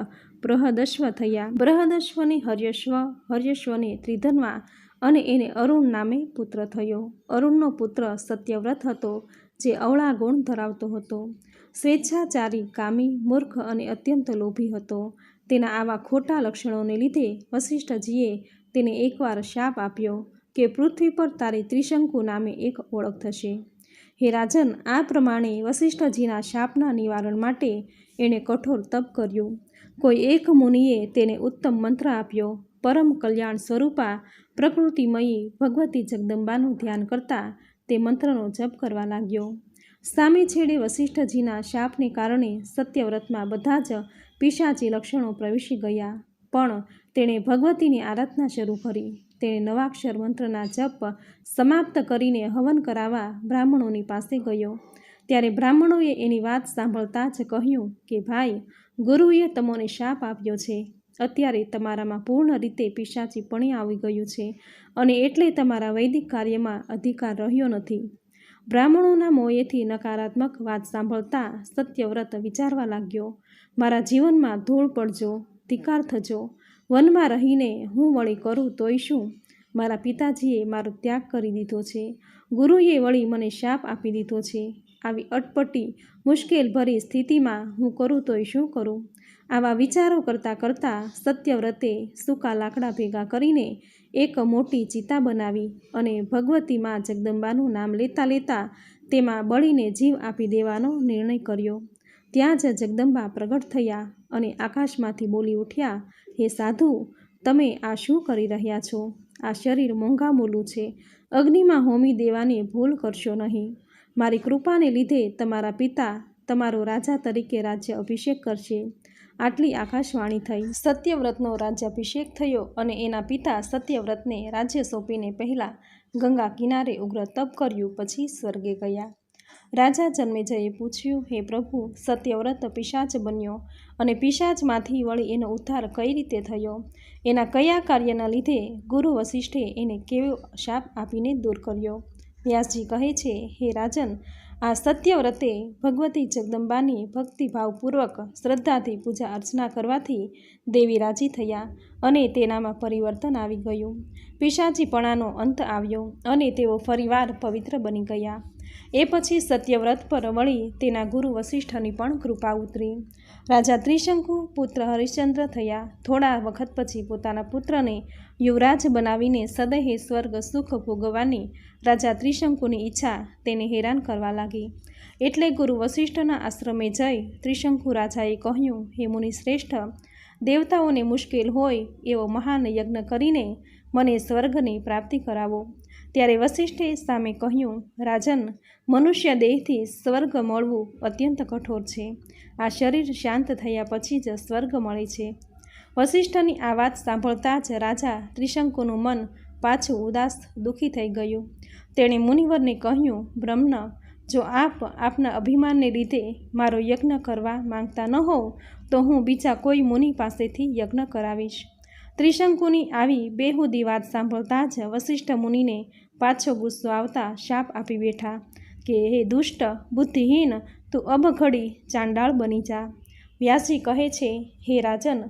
બૃહદશ્વ થયા. બૃહદશ્વને હર્યશ્વ, હર્યશ્વને ત્રિધન્વા અને એને અરુણ નામે પુત્ર થયો. અરુણનો પુત્ર સત્યવ્રત હતો, જે અવળા ગુણ ધરાવતો હતો. સ્વેચ્છાચારી, કામી, મૂર્ખ અને અત્યંત લોભી હતો. તેના આવા ખોટા લક્ષણોને લીધે વસિષ્ઠજીએ તેને એકવાર શાપ આપ્યો કે પૃથ્વી પર તારી ત્રિશંકુ નામે એક ઓળખ થશે. હે રાજન, આ પ્રમાણે વસિષ્ઠજીના શાપના નિવારણ માટે એણે કઠોર તપ કર્યું. કોઈ એક મુનિએ તેને ઉત્તમ મંત્ર આપ્યો. પરમ કલ્યાણ સ્વરૂપા પ્રકૃતિમયી ભગવતી જગદંબાનું ધ્યાન કરતા તે મંત્રનો જપ કરવા લાગ્યો. સામે છેડે વસિષ્ઠજીના શાપને કારણે સત્યવ્રતમાં બધા જ પિશાચી લક્ષણો પ્રવેશી ગયા. પણ તેણે ભગવતીની આરાધના શરૂ કરી. તેણે નવાક્ષર મંત્રના જપ સમાપ્ત કરીને હવન કરાવવા બ્રાહ્મણોની પાસે ગયો. ત્યારે બ્રાહ્મણોએ એની વાત સાંભળતા જ કહ્યું કે ભાઈ, ગુરુએ તમોને શાપ આપ્યો છે. અત્યારે તમારામાં પૂર્ણ રીતે પિશાચીપણે આવી ગયું છે અને એટલે તમારા વૈદિક કાર્યમાં અધિકાર રહ્યો નથી. બ્રાહ્મણોના મોંએથી નકારાત્મક વાત સાંભળતા સત્યવ્રત વિચારવા લાગ્યો, મારા જીવનમાં ધૂળ પડજો, ધિક્કાર થજો. વનમાં રહીને હું વળી કરું તોય શું? મારા પિતાજીએ મારો ત્યાગ કરી દીધો છે. ગુરુએ વળી મને શાપ આપી દીધો છે. આવી અટપટી મુશ્કેલભરી સ્થિતિમાં હું કરું તોય શું કરું? આવા વિચારો કરતાં કરતાં સત્યવ્રતે સૂકા લાકડા ભેગા કરીને એક મોટી ચિતા બનાવી અને ભગવતી મા જગદંબાનું નામ લેતા લેતા તેમાં બળીને જીવ આપી દેવાનો નિર્ણય કર્યો. ત્યાં જ જગદંબા પ્રગટ થયા અને આકાશમાંથી બોલી ઉઠ્યા, હે સાધુ, તમે આ શું કરી રહ્યા છો? આ શરીર મોંઘામૂલું છે. અગ્નિમાં હોમી દેવાની ભૂલ કરશો નહીં. મારી કૃપાને લીધે તમારા પિતા તમારો રાજા તરીકે રાજ્ય અભિષેક કરશે. આટલી આકાશવાણી થઈ. સત્યવ્રતનો રાજ્યાભિષેક થયો અને એના પિતા સત્યવ્રતને રાજ્ય સોંપીને પહેલાં ગંગા કિનારે ઉગ્ર તપ કર્યું, પછી સ્વર્ગે ગયા. રાજા જન્મેજયે પૂછ્યું, હે પ્રભુ, સત્યવ્રત પિશાચ બન્યો અને પિશાચમાંથી વળી એનો ઉદ્ધાર કઈ રીતે થયો? એના કયા કાર્યના લીધે ગુરુ વસિષ્ઠે એને કેવો શાપ આપીને દૂર કર્યો? વ્યાસજી કહે છે, હે રાજન, આ સત્યવ્રતે ભગવતી જગદંબાની ભક્તિભાવપૂર્વક શ્રદ્ધાથી પૂજા અર્ચના કરવાથી દેવી રાજી થયા અને તેનામાં પરિવર્તન આવી ગયું. પિશાચીપણાનો અંત આવ્યો અને તેઓ ફરીવાર પવિત્ર બની ગયા. એ પછી સત્યવ્રત પર વળી તેના ગુરુ વસિષ્ઠની પણ કૃપા ઉતરી. રાજા ત્રિશંકુ પુત્ર હરિશ્ચંદ્ર થયા. થોડા વખત પછી પોતાના પુત્રને યુવરાજ બનાવીને સદેહ સ્વર્ગ સુખ ભોગવવાની રાજા ત્રિશંકુની ઈચ્છા તેને હેરાન કરવા લાગી. એટલે ગુરુ વસિષ્ઠના આશ્રમે જઈ ત્રિશંકુ રાજાએ કહ્યું, હે મુનિ શ્રેષ્ઠ, દેવતાઓને મુશ્કેલ હોય એવો મહાન યજ્ઞ કરીને મને સ્વર્ગની પ્રાપ્તિ કરાવો. ત્યારે વસિષ્ઠે સામે કહ્યું, રાજન, મનુષ્ય દેહથી સ્વર્ગ મળવું અત્યંત કઠોર છે. આ શરીર શાંત થયા પછી જ સ્વર્ગ મળે છે. વસિષ્ઠની આ વાત સાંભળતા જ રાજા ત્રિશંકુનું મન પાછું ઉદાસ દુઃખી થઈ ગયું. તેણે મુનિવરને કહ્યું, બ્રહ્મન, જો આપ આપના અભિમાનને લીધે મારો યજ્ઞ કરવા માંગતા ન હોવ તો હું બીજા કોઈ મુનિ પાસેથી યજ્ઞ કરાવીશ. ત્રિશંકુની આવી બેહુદી વાત સાંભળતા જ વસિષ્ઠ મુનિને પાછો ગુસ્સો આવતા શાપ આપી બેઠા કે હે દુષ્ટ, બુદ્ધિહીન, તું અબઘડી ચાંડાળ બની જા. વ્યાસજી કહે છે, હે રાજન,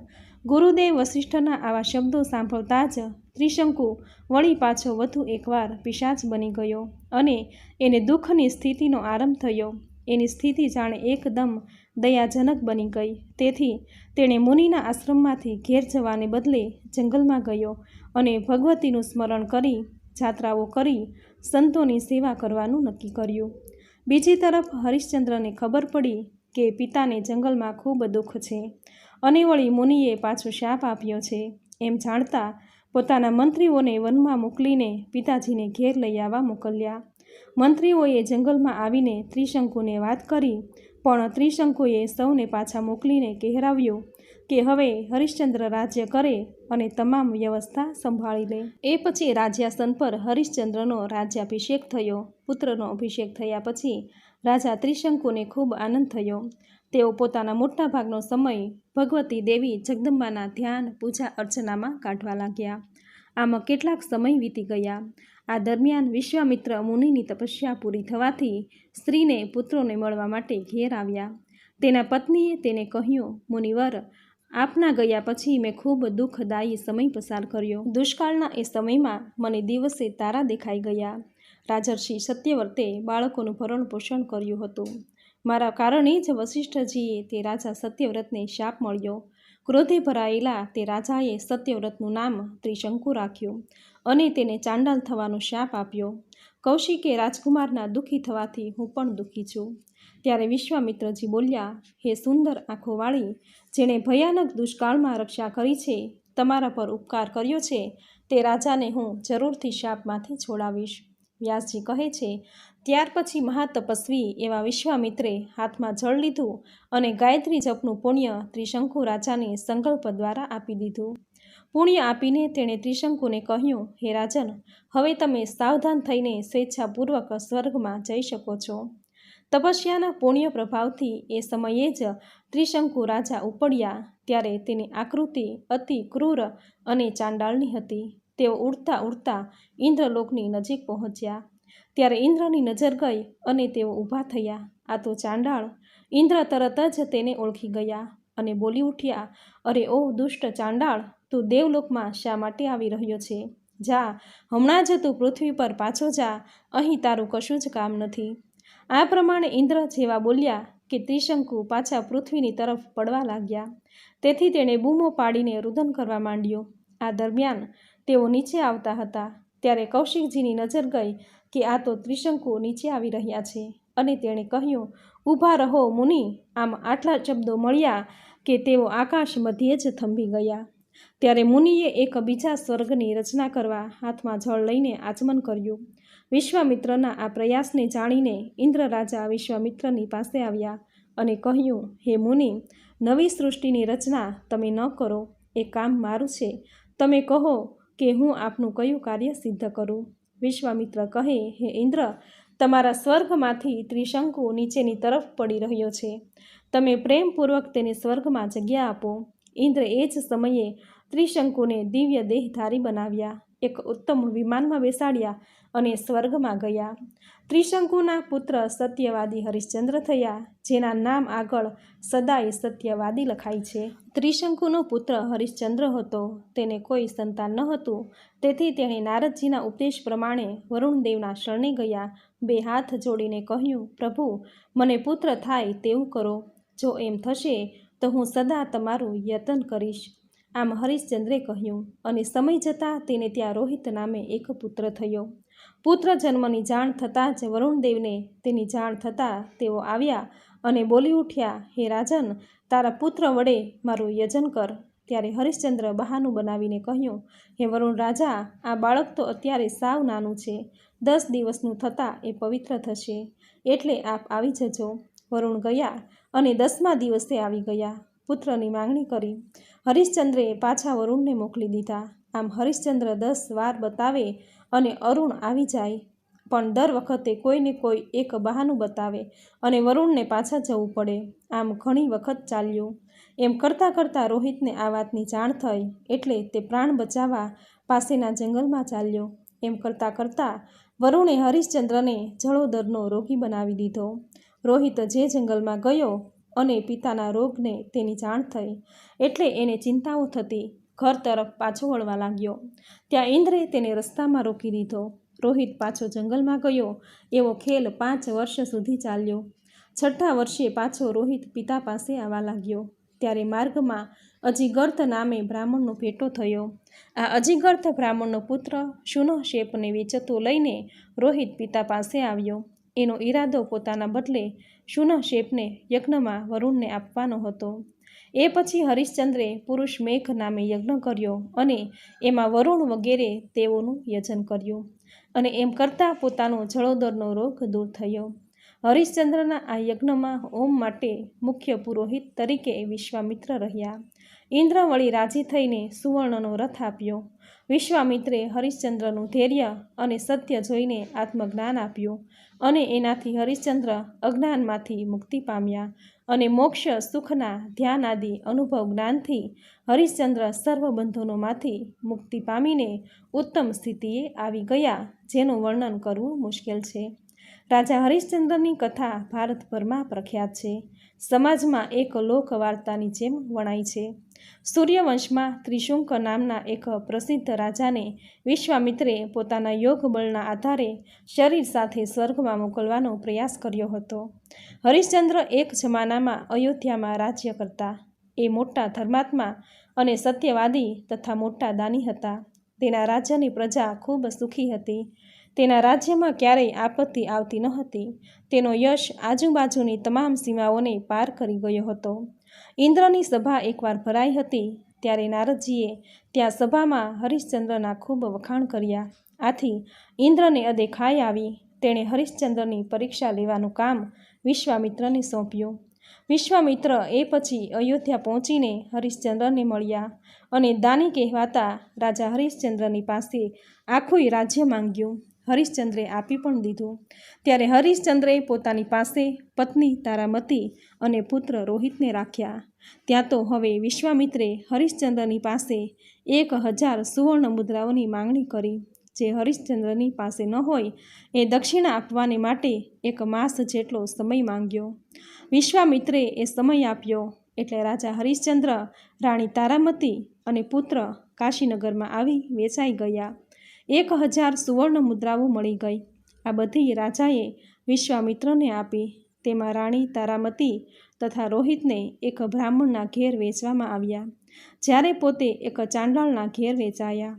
ગુરુદેવ વસિષ્ઠના આવા શબ્દો સાંભળતા જ ત્રિશંકુ વળી પાછો વધુ એકવાર પિશાચ બની ગયો અને એને દુઃખની સ્થિતિનો આરંભ થયો. એની સ્થિતિ જાણે એકદમ દયાજનક બની ગઈ. તેથી તેણે મુનિના આશ્રમમાંથી ઘેર જવાને બદલે જંગલમાં ગયો અને ભગવતીનું સ્મરણ કરી, જાત્રાઓ કરી, સંતોની સેવા કરવાનું નક્કી કર્યું. બીજી તરફ હરિશ્ચંદ્રને ખબર પડી કે પિતાને જંગલમાં ખૂબ દુઃખ છે અને વળી મુનિએ પાછો શાપ આપ્યો છે. એમ જાણતા પોતાના મંત્રીઓને વનમાં મોકલીને પિતાજીને ઘેર લઈ આવવા મોકલ્યા. મંત્રીઓએ જંગલમાં આવીને ત્રિશંકુને વાત કરી, પણ ત્રિશંકુએ સૌને પાછા મોકલીને કહેરાવ્યું કે હવે હરિશ્ચંદ્ર રાજ્ય કરે અને તમામ વ્યવસ્થા સંભાળી લે. એ પછી રાજ્યાસન પર હરિશ્ચંદ્રનો રાજ્યાભિષેક થયો. પુત્રનો અભિષેક થયા પછી રાજા ત્રિશંકુને ખૂબ આનંદ થયો. તેઓ પોતાના મોટા ભાગનો સમય ભગવતી દેવી જગદંબાના ધ્યાન, પૂજા અર્ચનામાં કાઢવા લાગ્યા. આમ કેટલાક સમય વીતી ગયા. આ દરમિયાન વિશ્વામિત્ર મુનિની તપસ્યા પૂરી થવાથી સ્ત્રીને પુત્રોને મળવા માટે ઘેર આવ્યા. તેના પત્નીએ તેને કહ્યું, મુનિવર, આપના ગયા પછી મેં ખૂબ દુઃખદાયી સમય પસાર કર્યો. દુષ્કાળના એ સમયમાં મને દિવસે તારા દેખાઈ ગયા. રાજર્ષિ સત્યવ્રતે બાળકોનું ભરણ પોષણ કર્યું હતું. મારા કારણે જ વસિષ્ઠજીએ તે રાજા સત્યવ્રતને શાપ મળ્યો. ક્રોધે ભરાયેલા તે રાજાએ સત્યવ્રતનું નામ ત્રિશંકુ રાખ્યું અને તેને ચાંડાલ થવાનો શાપ આપ્યો. કૌશિકે રાજકુમારના દુઃખી થવાથી હું પણ દુઃખી છું. ત્યારે વિશ્વામિત્રજી બોલ્યા, હે સુંદર આંખોવાળી, જેણે ભયાનક દુષ્કાળમાં રક્ષા કરી છે, તમારા પર ઉપકાર કર્યો છે, તે રાજાને હું જરૂરથી શાપમાંથી છોડાવીશ. વ્યાસજી કહે છે, ત્યાર પછી મહાતપસ્વી એવા વિશ્વામિત્રે હાથમાં જળ લીધું અને ગાયત્રી જપનું પુણ્ય ત્રિશંકુ રાજાને સંકલ્પ દ્વારા આપી દીધું. પુણ્ય આપીને તેણે ત્રિશંકુને કહ્યું, હે રાજન, હવે તમે સાવધાન થઈને સ્વેચ્છાપૂર્વક સ્વર્ગમાં જઈ શકો છો. તપસ્યાના પુણ્ય પ્રભાવથી એ સમયે જ ત્રિશંકુ રાજા ઉપડ્યા. ત્યારે તેની આકૃતિ અતિ ક્રૂર અને ચાંડાળની હતી. તેઓ ઉડતા ઉડતા ઇન્દ્રલોકની નજીક પહોંચ્યા. ત્યારે ઇન્દ્રની નજર ગઈ અને તેઓ ઊભા થયા. આ તો ચાંડાળ! ઇન્દ્ર તરત જ તેને ઓળખી ગયા અને બોલી ઉઠ્યા, અરે ઓ દુષ્ટ ચાંડાળ, તું દેવલોકમાં શા માટે આવી રહ્યો છે? જા, હમણાં જ તું પૃથ્વી પર પાછો જા, અહીં તારું કશું જ કામ નથી. આ પ્રમાણે ઇન્દ્ર જેવા બોલ્યા કે ત્રિશંકુ પાછા પૃથ્વીની તરફ પડવા લાગ્યા. તેથી તેણે બૂમો પાડીને રુદન કરવા માંડ્યું. આ દરમિયાન તેઓ નીચે આવતા હતા. ત્યારે કૌશિકજીની નજર ગઈ કે આ તો ત્રિશંકુ નીચે આવી રહ્યા છે અને તેણે કહ્યું, ઊભા રહો મુનિ. આમ આટલા શબ્દો મળ્યા કે તેઓ આકાશ મધ્યે જ થંભી ગયા. ત્યારે મુનિએ એક બીજા સ્વર્ગની રચના કરવા હાથમાં જળ લઈને આચમન કર્યું. વિશ્વામિત્રના આ પ્રયાસને જાણીને ઇન્દ્ર રાજા વિશ્વામિત્રની પાસે આવ્યા અને કહ્યું, હે મુનિ, નવી સૃષ્ટિની રચના તમે ન કરો, એ કામ મારું છે. તમે કહો કે હું આપનું કયું કાર્ય સિદ્ધ કરું. વિશ્વામિત્ર કહે, હે ઇન્દ્ર, તમારા સ્વર્ગમાંથી ત્રિશંકુ નીચેની તરફ પડી રહ્યો છે. તમે પ્રેમપૂર્વક તેને સ્વર્ગમાં જગ્યા આપો. ઇન્દ્ર એ જ સમયે ત્રિશંકુને દિવ્ય દેહધારી બનાવ્યા, એક ઉત્તમ વિમાનમાં બેસાડ્યા અને સ્વર્ગમાં ગયા. ત્રિશંકુના પુત્ર સત્યવાદી હરિશ્ચંદ્ર થયા, જેના નામ આગળ સદાય સત્યવાદી લખાય છે. ત્રિશંકુનો પુત્ર હરિશ્ચંદ્ર હતો. તેને કોઈ સંતાન ન હતું. તેથી તેણે નારદજીના ઉપદેશ પ્રમાણે વરુણદેવના શરણે ગયા. બે હાથ જોડીને કહ્યું, પ્રભુ, મને પુત્ર થાય તેવું કરો. જો એમ થશે તો હું સદા તમારું યતન કરીશ. આમ હરિશ્ચંદ્રે કહ્યું અને સમય જતાં તેને ત્યાં રોહિત નામે એક પુત્ર થયો. પુત્ર જન્મની જાણ થતાં જ વરુણદેવને તેની જાણ થતાં તેઓ આવ્યા અને બોલી ઉઠ્યા, હે રાજન, તારા પુત્ર વડે મારું યજન કર. ત્યારે હરિશ્ચંદ્ર બહાનું બનાવીને કહ્યું, હે વરુણ રાજા, આ બાળક તો અત્યારે સાવ નાનું છે. 10 દિવસનું થતાં એ પવિત્ર થશે, એટલે આપ આવી જજો. વરુણ ગયા અને 10મા દિવસે આવી ગયા. પુત્રની માંગણી કરી. હરિશ્ચંદ્રે પાછા વરુણને મોકલી દીધા. આમ હરિશ્ચંદ્ર 10 વાર બતાવે અને અરુણ આવી જાય, પણ દર વખતે કોઈને કોઈ એક બહાનું બતાવે અને વરુણને પાછા જવું પડે. આમ ઘણી વખત ચાલ્યું. એમ કરતાં કરતાં રોહિતને આ વાતની જાણ થઈ, એટલે તે પ્રાણ બચાવવા પાસેના જંગલમાં ચાલ્યો. એમ કરતાં કરતાં વરુણે હરિશ્ચંદ્રને જળોદરનો રોગી બનાવી દીધો. રોહિત જે જંગલમાં ગયો અને પિતાના રોગને તેની જાણ થઈ, એટલે એને ચિંતાઓ થતી. ઘર તરફ પાછો વળવા લાગ્યો. ત્યાં ઇન્દ્રે તેને રસ્તામાં રોકી દીધો. રોહિત પાછો જંગલમાં ગયો. એવો ખેલ 5 વર્ષ સુધી ચાલ્યો. 6ઠા વર્ષે પાછો રોહિત પિતા પાસે આવવા લાગ્યો. ત્યારે માર્ગમાં અજિગર્થ નામે બ્રાહ્મણનો ભેટો થયો. આ અજિગર્થ બ્રાહ્મણનો પુત્ર શુનશેપને વેચતો લઈને રોહિત પિતા પાસે આવ્યો. એનો ઈરાદો પોતાના બદલે શુનશેપને યજ્ઞમાં વરુણને આપવાનો હતો. એ પછી હરિશ્ચંદ્રે પુરુષ મેઘ નામે યજ્ઞ કર્યો અને એમાં વરુણ વગેરે તેઓનું યજન કર્યું અને એમ કરતાં પોતાનો જળોદરનો રોગ દૂર થયો. હરિશ્ચંદ્રના આ યજ્ઞમાં ઓમ માટે મુખ્ય પુરોહિત તરીકે વિશ્વામિત્ર રહ્યા. ઇન્દ્ર વળી રાજી થઈને સુવર્ણનો રથ આપ્યો. વિશ્વામિત્રે હરિશ્ચંદ્રનું ધૈર્ય અને સત્ય જોઈને આત્મજ્ઞાન આપ્યું અને એનાથી હરિશ્ચંદ્ર અજ્ઞાનમાંથી મુક્તિ પામ્યા અને મોક્ષ સુખના ધ્યાન આદિ અનુભવ જ્ઞાનથી હરિશ્ચંદ્ર સર્વ બંધનોમાંથી મુક્તિ પામીને ઉત્તમ સ્થિતિએ આવી ગયા, જેનું વર્ણન કરવું મુશ્કેલ છે. રાજા હરિશ્ચંદ્રની કથા ભારતભરમાં પ્રખ્યાત છે. સમાજમાં એક લોક વાર્તાની જેમ વણાય છે. સૂર્યવંશમાં ત્રિશુંક નામના એક પ્રસિદ્ધ રાજાને વિશ્વામિત્રે પોતાના યોગ બળના આધારે શરીર સાથે સ્વર્ગમાં મોકલવાનો પ્રયાસ કર્યો હતો. હરિશ્ચંદ્ર એક જમાનામાં અયોધ્યામાં રાજ્ય કરતા. એ મોટા ધર્માત્મા અને સત્યવાદી તથા મોટા દાની હતા. તેના રાજ્યની પ્રજા ખૂબ સુખી હતી. તેના રાજ્યમાં ક્યારેય આપત્તિ આવતી ન હતી. તેનો યશ આજુબાજુની તમામ સીમાઓને પાર કરી ગયો હતો. ઇન્દ્રની સભા એકવાર ભરાઈ હતી, ત્યારે નારદજીએ ત્યાં સભામાં હરિશ્ચંદ્રના ખૂબ વખાણ કર્યા. આથી ઇન્દ્રને અદેખાઈ આવી. તેણે હરિશ્ચંદ્રની પરીક્ષા લેવાનું કામ વિશ્વામિત્રને સોંપ્યું. વિશ્વામિત્ર એ પછી અયોધ્યા પહોંચીને હરિશ્ચંદ્રને મળ્યા અને દાની કહેવાતા રાજા હરિશ્ચંદ્રની પાસે આખું રાજ્ય માંગ્યું. હરિશ્ચંદ્રે આપી પણ દીધું. ત્યારે હરિશ્ચંદ્રે પોતાની પાસે પત્ની તારામતી અને પુત્ર રોહિતને રાખ્યા. ત્યાં તો હવે વિશ્વામિત્રે હરિશ્ચંદ્રની પાસે 1000 સુવર્ણ મુદ્રાઓની માંગણી કરી. જે હરિશ્ચંદ્રની પાસે ન હોય એ દક્ષિણા આપવાને માટે 1 માસ જેટલો સમય માંગ્યો. વિશ્વામિત્રે એ સમય આપ્યો એટલે રાજા હરિશ્ચંદ્ર, રાણી તારામતી અને પુત્ર કાશીનગરમાં આવી વેચાઈ ગયા. 1000 સુવર્ણ મુદ્રાઓ મળી ગઈ. આ બધી રાજાએ વિશ્વામિત્રને આપી. તેમાં રાણી તારામતી તથા રોહિતને એક બ્રાહ્મણના ઘેર વેચવામાં આવ્યા, જ્યારે પોતે એક ચાંડાળના ઘેર વેચાયા.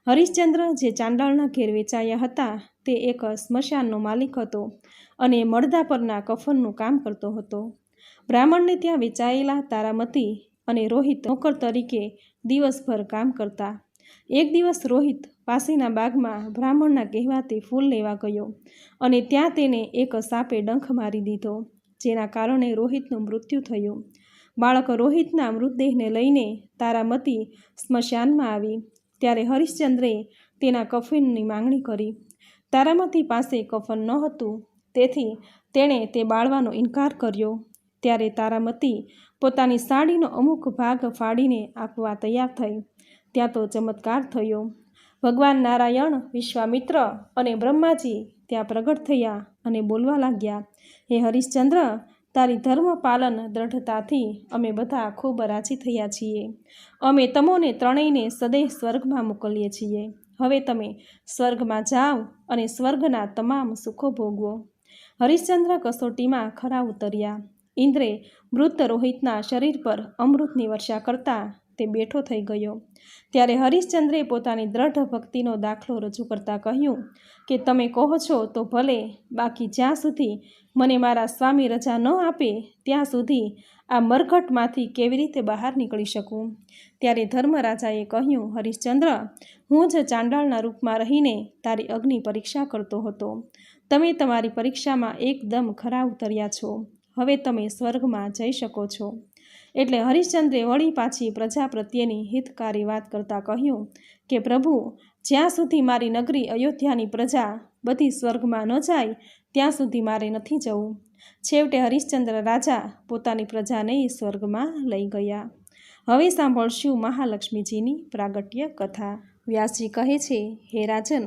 હરિશ્ચંદ્ર જે ચાંડાળના ઘેર વેચાયા હતા તે એક સ્મશાનનો માલિક હતો અને મળદા પરના કફનનું કામ કરતો હતો. બ્રાહ્મણને ત્યાં વેચાયેલા તારામતી અને રોહિત નોકર તરીકે દિવસભર કામ કરતા. એક દિવસ રોહિત પાસેના બાગમાં બ્રાહ્મણના કહેવાથી ફૂલ લેવા ગયો અને ત્યાં તેને એક સાપે ડંખ મારી દીધો, જેના કારણે રોહિતનું મૃત્યુ થયું. બાળક રોહિતના મૃતદેહને લઈને તારામતી સ્મશાનમાં આવી. ત્યારે હરિશ્ચંદ્રે તેના કફનની માંગણી કરી. તારામતી પાસે કફન ન હતું, તેથી તેણે તે બાળવાનો ઇનકાર કર્યો. ત્યારે તારામતી પોતાની સાડીનો અમુક ભાગ ફાડીને આપવા તૈયાર થઈ. ત્યાં તો ચમત્કાર થયો. ભગવાન નારાયણ, વિશ્વામિત્ર અને બ્રહ્માજી ત્યાં પ્રગટ થયા અને બોલવા લાગ્યા, હે હરિશ્ચંદ્ર, તારી ધર્મ પાલન દ્રઢતાથી અમે બધા ખૂબ રાજી થયા છીએ. અમે તમોને ત્રણેયને સદૈવ સ્વર્ગમાં મોકલીએ છીએ. હવે તમે સ્વર્ગમાં જાઓ અને સ્વર્ગના તમામ સુખો ભોગવો. હરિશ્ચંદ્ર કસોટીમાં ખરા ઉતર્યા. ઇન્દ્રે મૃત રોહિતના શરીર પર અમૃતની વર્ષા કરતા તે બેઠો થઈ ગયો. ત્યારે હરિશ્ચંદ્રે પોતાની દ્રઢ ભક્તિનો દાખલો રજૂ કરતા કહ્યું કે તમે કહો છો તો ભલે, બાકી જ્યાં સુધી મને મારા સ્વામી રજા ન આપે ત્યાં સુધી આ મરઘટમાંથી કેવી રીતે બહાર નીકળી શકું. ત્યારે ધર્મરાજાએ કહ્યું, હરિશ્ચંદ્ર, હું જ ચાંડાળના રૂપમાં રહીને તારી અગ્નિ પરીક્ષા કરતો હતો. તમે તમારી પરીક્ષામાં એકદમ ખરા ઉતર્યા છો. હવે તમે સ્વર્ગમાં જઈ શકો છો. એટલે હરિશ્ચંદ્રે વળી પાછી પ્રજા પ્રત્યેની હિતકારી વાત કરતાં કહ્યું કે પ્રભુ, જ્યાં સુધી મારી નગરી અયોધ્યાની પ્રજા બધી સ્વર્ગમાં ન જાય ત્યાં સુધી મારે નથી જવું. છેવટે હરિશ્ચંદ્ર રાજા પોતાની પ્રજાને સ્વર્ગમાં લઈ ગયા. હવે સાંભળશું મહાલક્ષ્મીજીની પ્રાગટ્ય કથા. વ્યાસજી કહે છે, હે રાજન,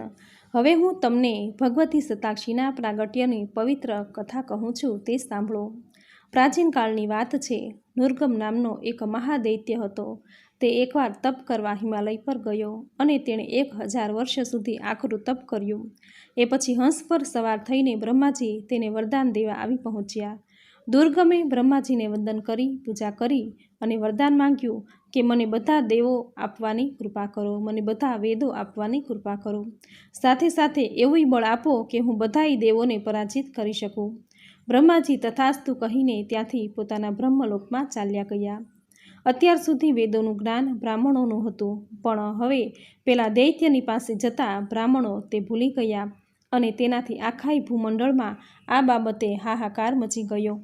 હવે હું તમને ભગવતી સતાક્ષીના પ્રાગટ્યની પવિત્ર કથા કહું છું, તે સાંભળો. પ્રાચીન કાળની વાત છે. નૃગમ નામનો એક મહાદૈત્ય હતો. તે એકવાર તપ કરવા હિમાલય પર ગયો અને તેણે 1000 વર્ષ સુધી આકરું તપ કર્યું. એ પછી હંસ પર સવાર થઈને બ્રહ્માજી તેને વરદાન દેવા આવી પહોંચ્યા. દુર્ગમે બ્રહ્માજીને વંદન કરી પૂજા કરી અને વરદાન માંગ્યું કે મને બધા દેવો આપવાની કૃપા કરો, મને બધા વેદો આપવાની કૃપા કરો. સાથે સાથે એવું બળ આપો કે હું બધાય દેવોને પરાજિત કરી શકું. બ્રહ્માજી તથાસ્તુ કહીને ત્યાંથી પોતાના બ્રહ્મલોકમાં ચાલ્યા ગયા. અત્યાર સુધી વેદોનું જ્ઞાન બ્રાહ્મણોનું હતું, પણ હવે પેલા દૈત્યની પાસે જતા બ્રાહ્મણો તે ભૂલી ગયા અને તેનાથી આખાય ભૂમંડળમાં આ બાબતે હાહાકાર મચી ગયો.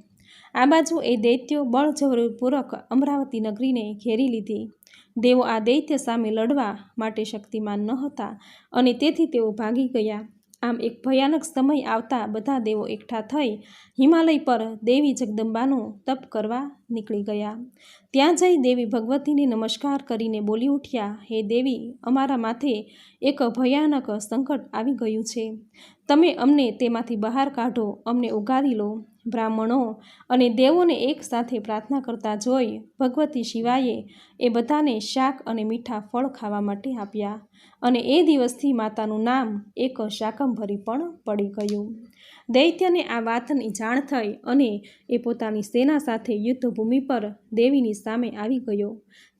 આ બાજુ એ દૈત્યો બળજબરીપૂર્વક અમરાવતી નગરીને ઘેરી લીધી. દેવો આ દૈત્ય સામે લડવા માટે શક્તિમાન ન હતા અને તેથી તેઓ ભાગી ગયા. આમ એક ભયાનક સમય આવતા બધા દેવો એકઠા થઈ હિમાલય પર દેવી જગદંબાનું તપ કરવા નીકળી ગયા. ત્યાં જઈ દેવી ભગવતીને નમસ્કાર કરીને બોલી ઉઠ્યા, હે દેવી, અમારા માથે એક ભયાનક સંકટ આવી ગયું છે. તમે અમને તેમાંથી બહાર કાઢો, અમને ઉગારી લો. બ્રાહ્મણો અને દેવોને એક સાથે પ્રાર્થના કરતા જોઈ ભગવતી શિવાએ એ બધાને શાક અને મીઠા ફળ ખાવા માટે આપ્યા અને એ દિવસથી માતાનું નામ એક શાકંભરી પણ પડી ગયું. દૈત્યને આ વાતની જાણ થઈ અને એ પોતાની સેના સાથે યુદ્ધભૂમિ પર દેવીની સામે આવી ગયો.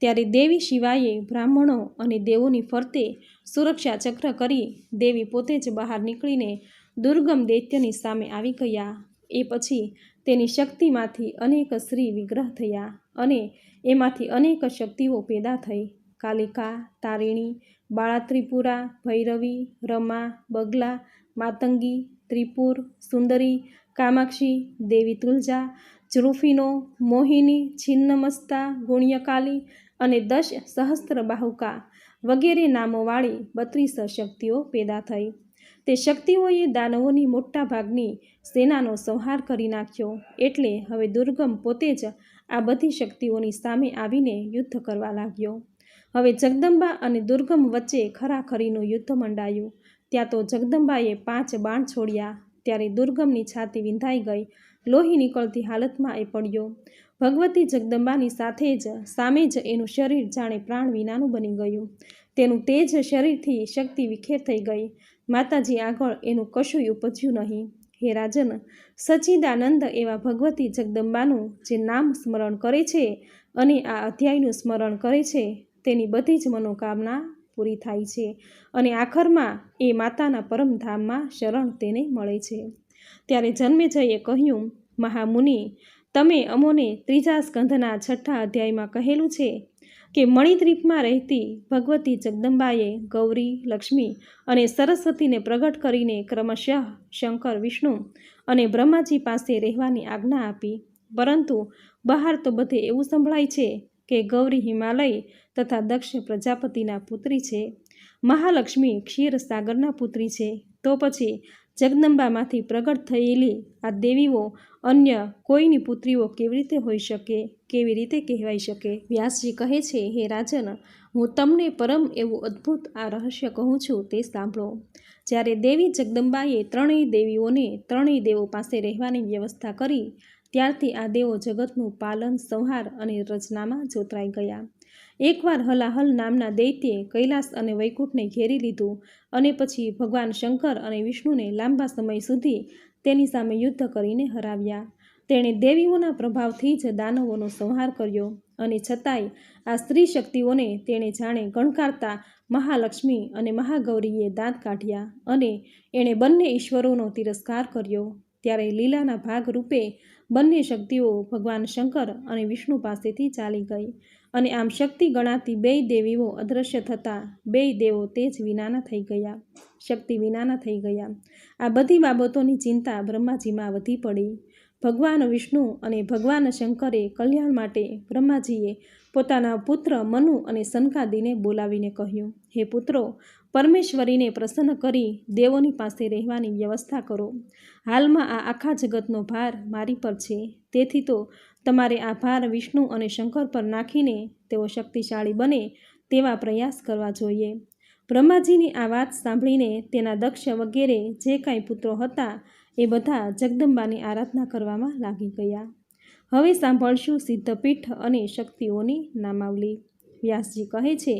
ત્યારે દેવી શિવાએ બ્રાહ્મણો અને દેવોની ફરતે સુરક્ષા ચક્ર કરી દેવી પોતે જ બહાર નીકળીને દુર્ગમ દૈત્યની સામે આવી ગયા. એ પછી તેની શક્તિમાંથી અનેક શ્રી વિગ્રહ થયા અને એમાંથી અનેક શક્તિઓ પેદા થઈ. કાલિકા, તારિણી, બાળાત્રિપુરા, ભૈરવી, રમા, બગલા, માતંગી, ત્રિપુર, સુંદરી, કામાક્ષી, દેવી તુલજા, ઝૃફિનો, મોહિની, છિન્નમસ્તા, ગુણ્યકાલી અને 10 સહસ્ત્ર બાહુકા વગેરે નામોવાળી 32 શક્તિઓ પેદા થઈ. તે શક્તિઓએ દાનવોની મોટા ભાગની સેનાનો સંહાર કરી નાખ્યો. એટલે હવે દુર્ગમ પોતે જ આ બધી શક્તિઓની સામે આવીને યુદ્ધ કરવા લાગ્યો. હવે જગદંબા અને દુર્ગમ વચ્ચે ખરાખરીનું યુદ્ધ મંડાયું. ત્યાં તો જગદંબાએ 5 બાણ છોડ્યા. ત્યારે દુર્ગમની છાતી વિંધાઈ ગઈ. લોહી નીકળતી હાલતમાં એ પડ્યો. ભગવતી જગદંબાની સાથે જ સામે જ એનું શરીર જાણે પ્રાણ વિનાનું બની ગયું. તેનું તેજ શરીરથી શક્તિ વિખેર થઈ ગઈ. માતાજી આગળ એનું કશુંય ઉપજ્યું નહીં. હે રાજન, સચ્ચિદાનંદ એવા ભગવતી જગદંબાનું જે નામ સ્મરણ કરે છે અને આ અધ્યાયનું સ્મરણ કરે છે તેની બધી જ મનોકામના પૂરી થાય છે અને આખરમાં એ માતાના પરમધામમાં શરણ તેને મળે છે. ત્યારે જન્મેજયે કહ્યું, મહામુનિ, તમે અમોને 3જા સ્કંધના 6ઠા અધ્યાયમાં કહેલું છે કે મણિદ્વીપમાં રહેતી ભગવતી જગદંબાએ ગૌરી, લક્ષ્મી અને સરસ્વતીને પ્રગટ કરીને ક્રમશઃ શંકર, વિષ્ણુ અને બ્રહ્માજી પાસે રહેવાની આજ્ઞા આપી. પરંતુ બહાર તો બધે એવું સંભળાય છે કે ગૌરી હિમાલય તથા દક્ષ પ્રજાપતિના પુત્રી છે, મહાલક્ષ્મી ક્ષીરસાગરના પુત્રી છે. તો પછી જગદંબામાંથી પ્રગટ થયેલી આ દેવીઓ અન્ય કોઈની પુત્રીઓ કેવી રીતે હોઈ શકે, કેવી રીતે કહેવાઈ શકે? વ્યાસજી કહે છે, હે રાજન, હું તમને પરમ એવું અદ્ભુત આ રહસ્ય કહું છું, તે સાંભળો. જ્યારે દેવી જગદંબાએ 3 દેવીઓને 3 દેવો પાસે રહેવાની વ્યવસ્થા કરી ત્યારથી આ દેવો જગતનું પાલન, સંહાર અને રચનામાં જોતરાઈ ગયા. એકવાર હલાહલ નામના દૈત્યે કૈલાસ અને વૈકુંઠને ઘેરી લીધું અને પછી ભગવાન શંકર અને વિષ્ણુને લાંબા સમય સુધી તેની સામે યુદ્ધ કરીને હરાવ્યા. તેણે દેવીઓના પ્રભાવથી જ દાનવોનો સંહાર કર્યો અને છતાંય આ સ્ત્રી શક્તિઓને તેણે જાણે ગણકારતા મહાલક્ષ્મી અને મહાગૌરીએ દાંત કાઢ્યા અને એણે બંને ઈશ્વરોનો તિરસ્કાર કર્યો. ત્યારે લીલાના ભાગ રૂપે બંને શક્તિઓ ભગવાન શંકર અને વિષ્ણુ પાસેથી ચાલી ગઈ અને આમ શક્તિ ગણાતી 2 દેવીઓ અદૃશ્ય થતાં 2 દેવો તે જ વિનાના થઈ ગયા, શક્તિ વિનાના થઈ ગયા. આ બધી બાબતોની ચિંતા બ્રહ્માજીમાં વધી પડી. ભગવાન વિષ્ણુ અને ભગવાન શંકરે કલ્યાણ માટે બ્રહ્માજીએ પોતાના પુત્ર મનુ અને સનકાદિને બોલાવીને કહ્યું, હે પુત્રો, પરમેશ્વરીને પ્રસન્ન કરી દેવોની પાસે રહેવાની વ્યવસ્થા કરો. હાલમાં આ આખા જગતનો ભાર મારી પર છે. તેથી તો તમારે આ ભાર વિષ્ણુ અને શંકર પર નાખીને તેઓ શક્તિશાળી બને તેવા પ્રયાસ કરવા જોઈએ. બ્રહ્માજીની આ વાત સાંભળીને તેના દક્ષ વગેરે જે કાંઈ પુત્રો હતા એ બધા જગદંબાની આરાધના કરવામાં લાગી ગયા. હવે સાંભળશું સિદ્ધપીઠ અને શક્તિઓની નામાવલી. વ્યાસજી કહે છે,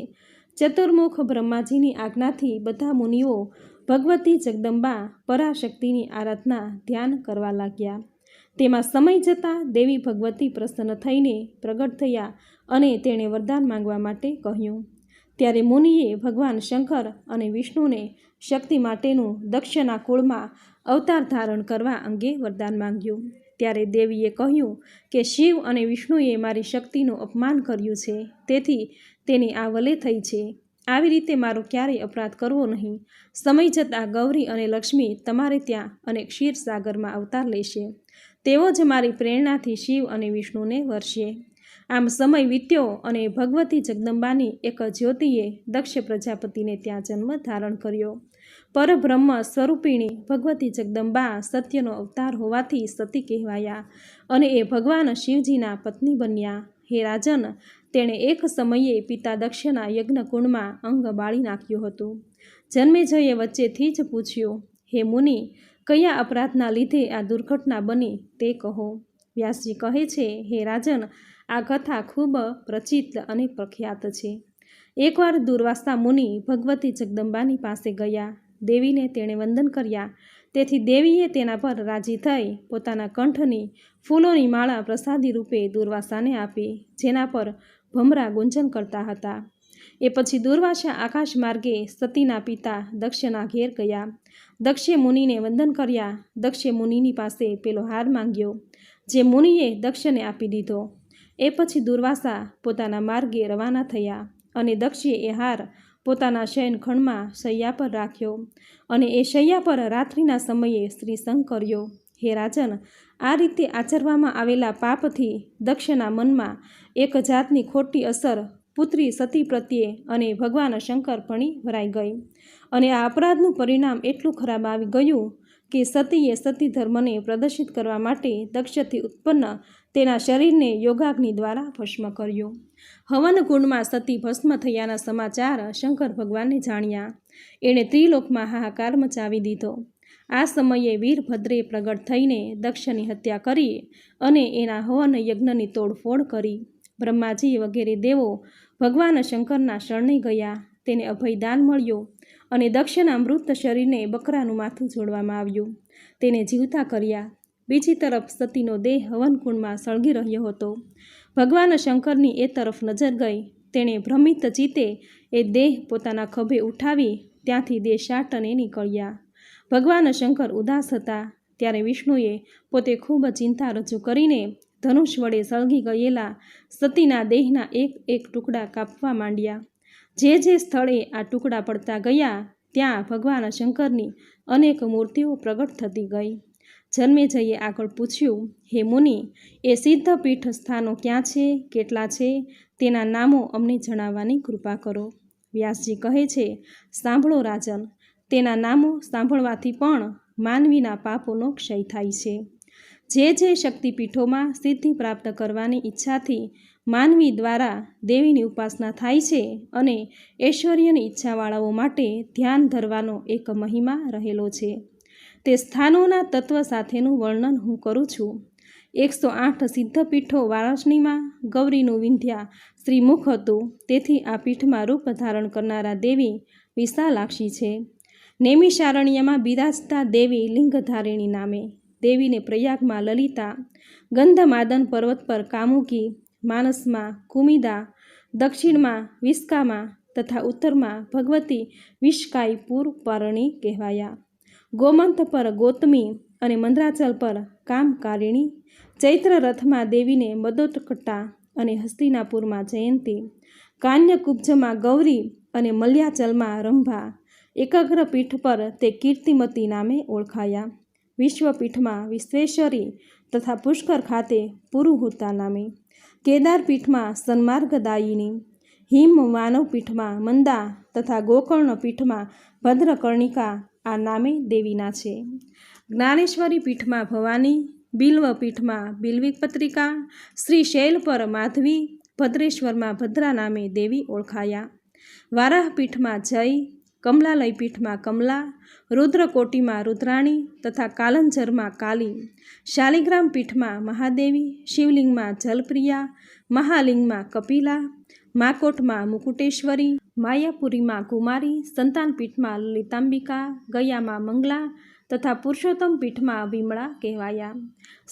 ચતુર્મુખ બ્રહ્માજીની આજ્ઞાથી બધા મુનિઓ ભગવતી જગદંબા પરાશક્તિની આરાધના ધ્યાન કરવા લાગ્યા. તેમાં સમય જતાં દેવી ભગવતી પ્રસન્ન થઈને પ્રગટ થયા અને તેણે વરદાન માંગવા માટે કહ્યું. ત્યારે મુનિએ ભગવાન શંકર અને વિષ્ણુને શક્તિ માટેનું દક્ષના કુળમાં અવતાર ધારણ કરવા અંગે વરદાન માંગ્યું. ત્યારે દેવીએ કહ્યું કે શિવ અને વિષ્ણુએ મારી શક્તિનું અપમાન કર્યું છે, તેથી તેની આ વલે થઈ છે. આવી રીતે મારો ક્યારેય અપરાધ કરવો નહીં. સમય જતાં ગૌરી અને લક્ષ્મી તમારે ત્યાં અને ક્ષીરસાગરમાં અવતાર લેશે. તેઓ જ મારી પ્રેરણાથી શિવ અને વિષ્ણુને વરશે. આમ સમય વીત્યો અને ભગવતી જગદંબાની એક જ્યોતિએ દક્ષ પ્રજાપતિને ત્યાં જન્મ ધારણ કર્યો. પરબ્રહ્મ સ્વરૂપિણી ભગવતી જગદંબા સત્યનો અવતાર હોવાથી સતી કહેવાયા અને એ ભગવાન શિવજીના પત્ની બન્યા. હે રાજન, તેણે એક સમયે પિતા દક્ષના યજ્ઞકુંડમાં અંગ બાળી નાખ્યું હતું. જન્મેજયે વચ્ચેથી જ પૂછ્યું, હે મુનિ, કયા અપરાધના લીધે આ દુર્ઘટના બની તે કહો. વ્યાસજી કહે છે, હે રાજન, આ કથા ખૂબ પ્રચલિત અને પ્રખ્યાત છે. એકવાર દુર્વાસા મુનિ ભગવતી જગદંબાની પાસે ગયા. દેવીને તેણે વંદન કર્યા. તેથી દેવીએ તેના પર રાજી થઈ પોતાના કંઠની ફૂલોની માળા પ્રસાદી રૂપે દુર્વાસાને આપી, જેના પર ભમરા ગુંજન કરતા હતા. એ પછી દુર્વાસા આકાશ માર્ગે સતીના પિતા દક્ષના ઘેર ગયા. દક્ષે મુનિને વંદન કર્યા. દક્ષે મુનિની પાસે પેલો હાર માંગ્યો, જે મુનિએ દક્ષને આપી દીધો. એ પછી દુર્વાસા પોતાના માર્ગે રવાના થયા અને દક્ષે એ હાર પોતાના શયનખંડમાં શૈયા પર રાખ્યો અને એ શૈયા પર રાત્રિના સમયે શ્રીસંગ કર્યો. હે રાજન, આ રીતે આચરવામાં આવેલા પાપથી દક્ષના મનમાં એક જાતની ખોટી અસર પુત્રી સતી પ્રત્યે અને ભગવાન શંકર પણ ભરાઈ ગઈ અને આ અપરાધનું પરિણામ એટલું ખરાબ આવી ગયું કે સતીએ સતી ધર્મને પ્રદર્શિત કરવા માટે દક્ષથી ઉત્પન્ન તેના શરીરને યોગાગ્નિ દ્વારા ભસ્મ કર્યું. હવન કુંડમાં સતી ભસ્મ થયાના સમાચાર શંકર ભગવાનને જાણ્યા. એણે ત્રિલોકમાં હાહાકાર મચાવી દીધો. આ સમયે વીરભદ્રે પ્રગટ થઈને દક્ષની હત્યા કરી અને એના હવન યજ્ઞની તોડફોડ કરી. બ્રહ્માજી વગેરે દેવો ભગવાન શંકરના શરણે ગયા. તેને અભયદાન મળ્યું અને દક્ષના મૃત શરીરને બકરાનું માથું જોડવામાં આવ્યું. તેને જીવતા કર્યા. બીજી તરફ સતીનો દેહ હવનકુંડમાં સળગી રહ્યો હતો. ભગવાન શંકરની એ તરફ નજર ગઈ. તેણે ભ્રમિત ચિત્તે એ દેહ પોતાના ખભે ઉઠાવી ત્યાંથી દેશાટને નીકળ્યા. ભગવાન શંકર ઉદાસ હતા. ત્યારે વિષ્ણુએ પોતે ખૂબ ચિંતા રજૂ કરીને ધનુષ વડે સળગી ગયેલા સતીના દેહના એક એક ટુકડા કાપવા માંડ્યા. જે જે સ્થળે આ ટુકડા પડતા ગયા ત્યાં ભગવાન શંકરની અનેક મૂર્તિઓ પ્રગટ થતી ગઈ. જન્મેજયે આગળ પૂછ્યું, હે મુનિ, એ સિદ્ધ પીઠ સ્થાનો ક્યાં છે, કેટલા છે, તેના નામો અમને જણાવવાની કૃપા કરો. વ્યાસજી કહે છે, સાંભળો રાજન, તેના નામો સાંભળવાથી પણ માનવીના પાપોનો ક્ષય થાય છે. જે શક્તિપીઠોમાં સિદ્ધિ પ્રાપ્ત કરવાની ઈચ્છાથી માનવી દ્વારા દેવીની ઉપાસના થાય છે અને ઐશ્વર્યની ઈચ્છાવાળાઓ માટે ધ્યાન ધરવાનો એક મહિમા રહેલો છે, તે સ્થાનોના તત્વ સાથેનું વર્ણન હું કરું છું. 108 સિદ્ધપીઠો વારાણસીમાં ગૌરીનું વિંધ્યા શ્રીમુખ હતું. તેથી આ પીઠમાં રૂપ ધારણ કરનારા દેવી વિશાલાક્ષી છે. નૈમિષારણ્યમાં બિરાજતા દેવી લિંગધારિણી નામે. દેવીને પ્રયાગમાં લલિતા, ગંધમાદન પર્વત પર કામુકી, માનસમાં કુમિદા, દક્ષિણમાં વિસ્કામાં તથા ઉત્તરમાં ભગવતી વિષ્કાઈપુર પારણી કહેવાયા. ગોમંત પર ગૌતમી અને મંદ્રાચલ પર કામકારિણી, ચૈત્ર રથમાં દેવીને મદોત્કટા અને હસ્તિનાપુરમાં જયંતી, કાન્યકુબ્જમાં ગૌરી અને મલ્યાચલમાં રંભા, એકાગ્ર પીઠ પર તે કીર્તિમતી નામે ઓળખાયા. વિશ્વપીઠમાં વિશ્વેશ્વરી તથા પુષ્કર ખાતે પુરુહૂતા નામે, કેદારપીઠમાં સન્માર્ગદાયિની, હિમ માનવપીઠમાં મંદા તથા ગોકર્ણ પીઠમાં ભદ્રકર્ણિકા આ નામે દેવીના છે. જ્ઞાનેશ્વરી પીઠમાં ભવાની, બિલ્વ પીઠમાં બિલ્વિપત્રિકા, શ્રી શૈલ પર માધવી, ભદ્રેશ્વરમાં ભદ્રા નામે દેવી ઓળખાયા. વારાહ પીઠમાં જય, કમલાલય પીઠમાં કમલા, રુદ્રકોટીમાં રુદ્રાણી તથા કાલંજરમાં કાલી, શાલિગ્રામ પીઠમાં મહાદેવી, શિવલિંગમાં જલપ્રિયા, મહાલિંગમાં કપિલા, માકોટમાં મુકુટેશ્વરી, માયાપુરીમાં કુમારી, સંતાન પીઠમાં લલિતાંબિકા, ગયામાં મંગલા તથા પુરુષોત્તમ પીઠમાં વિમળા કહેવાયા.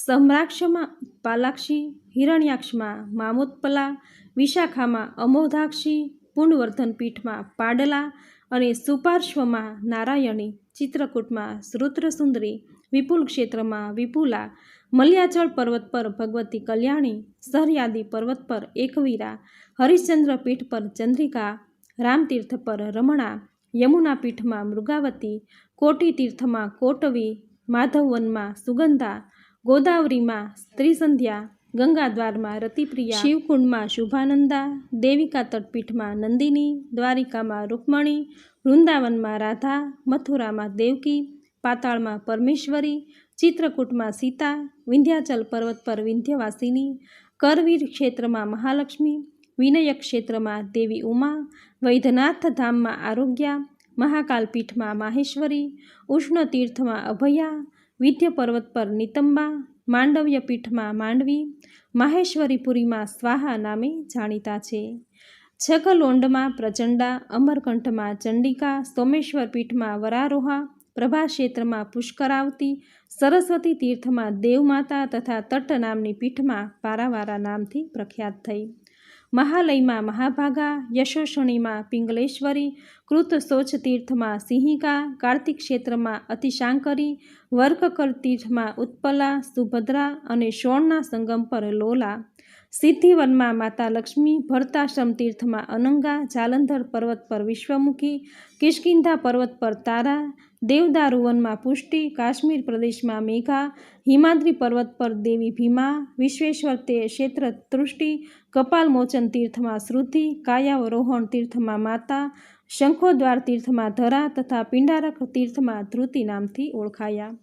સમ્રાક્ષમાં પાલાક્ષી, હિરણ્યાક્ષમાં મામોત્પલા, વિશાખામાં અમોધાક્ષી, પુંડવર્ધન પીઠમાં પાડલા અને સુપાર્શ્વમાં નારાયણી, ચિત્રકૂટમાં શ્રુત્રસુંદરી, વિપુલ ક્ષેત્રમાં વિપુલા, મલ્યાચળ પર્વત પર ભગવતી કલ્યાણી, સહ્યાદિ પર્વત પર એકવીરા, હરિશ્ચંદ્ર પીઠ પર ચંદ્રિકા, રામતીર્થ પર રમણા, યમુના પીઠમાં મૃગાવતી, કોટી તીર્થમાં કોટવી, માધવવનમાં સુગંધા, ગોદાવરીમાં ત્રિસંધ્યા, ગંગાદ્વારમાં રતિપ્રિયા, શિવકુંડમાં શુભાનંદા, દેવિકા તટપીઠમાં નંદિની, દ્વારિકામાં રૂકમણી, વૃંદાવનમાં રાધા, મથુરામાં દેવકી, પાતાળમાં પરમેશ્વરી, ચિત્રકૂટમાં સીતા, વિંધ્યાચલ પર્વત પર વિંધ્યવાસિની, કરવીર ક્ષેત્રમાં મહાલક્ષ્મી, વિનયક ક્ષેત્રમાં દેવી ઉમા, વૈદ્યનાથ ધામમાં આરોગ્યા, મહાકાલ પીઠમાં માહેશ્વરી, ઉષ્ણ તીર્થમાં અભયા, વિંધ્ય પર્વત પર નિતંબા, માંડવ્ય પીઠમાં માંડવી, માહેશ્વરીપુરીમાં સ્વાહા નામે જાણીતા છે. છગલોંડમાં પ્રચંડા, અમરકંઠમાં ચંડિકા, સોમેશ્વર પીઠમાં વરારોહા, પ્રભા ક્ષેત્રમાં પુષ્કરાવતી, સરસ્વતી તીર્થમાં દેવમાતા તથા તટ નામની પીઠમાં પારાવારા નામથી પ્રખ્યાત થઈ. મહાલયમાં મહાભાગા, યશોશણીમાં પિંગલેશ્વરી, કૃતશોચ તીર્થમાં સિંહિકા, કાર્તિક ક્ષેત્રમાં અતિશાંકરી, વર્કકર તીર્થમાં ઉત્પલા, સુભદ્રા અને શોણના સંગમ પર લોલા, સિદ્ધિવનમાં માતા લક્ષ્મી, ભરતાશ્રમ તીર્થમાં અનંગા, જાલંધર પર્વત પર વિશ્વમુખી, કિષ્કિંધા પર્વત પર તારા, દેવદારુવનમાં પુષ્ટિ, કાશ્મીર પ્રદેશમાં મેઘા, હિમાદ્રી પર્વત પર દેવી ભીમા, વિશ્વેશ્વર તે ક્ષેત્ર તૃષ્ટિ, કપાલમોચન તીર્થમાં શ્રુતિ, કાયાવરોહણ તીર્થમાં માતા, શંખોદ્વાર તીર્થમાં ધરા તથા પિંડારક તીર્થમાં ધૃતિ નામથી ઓળખાયા.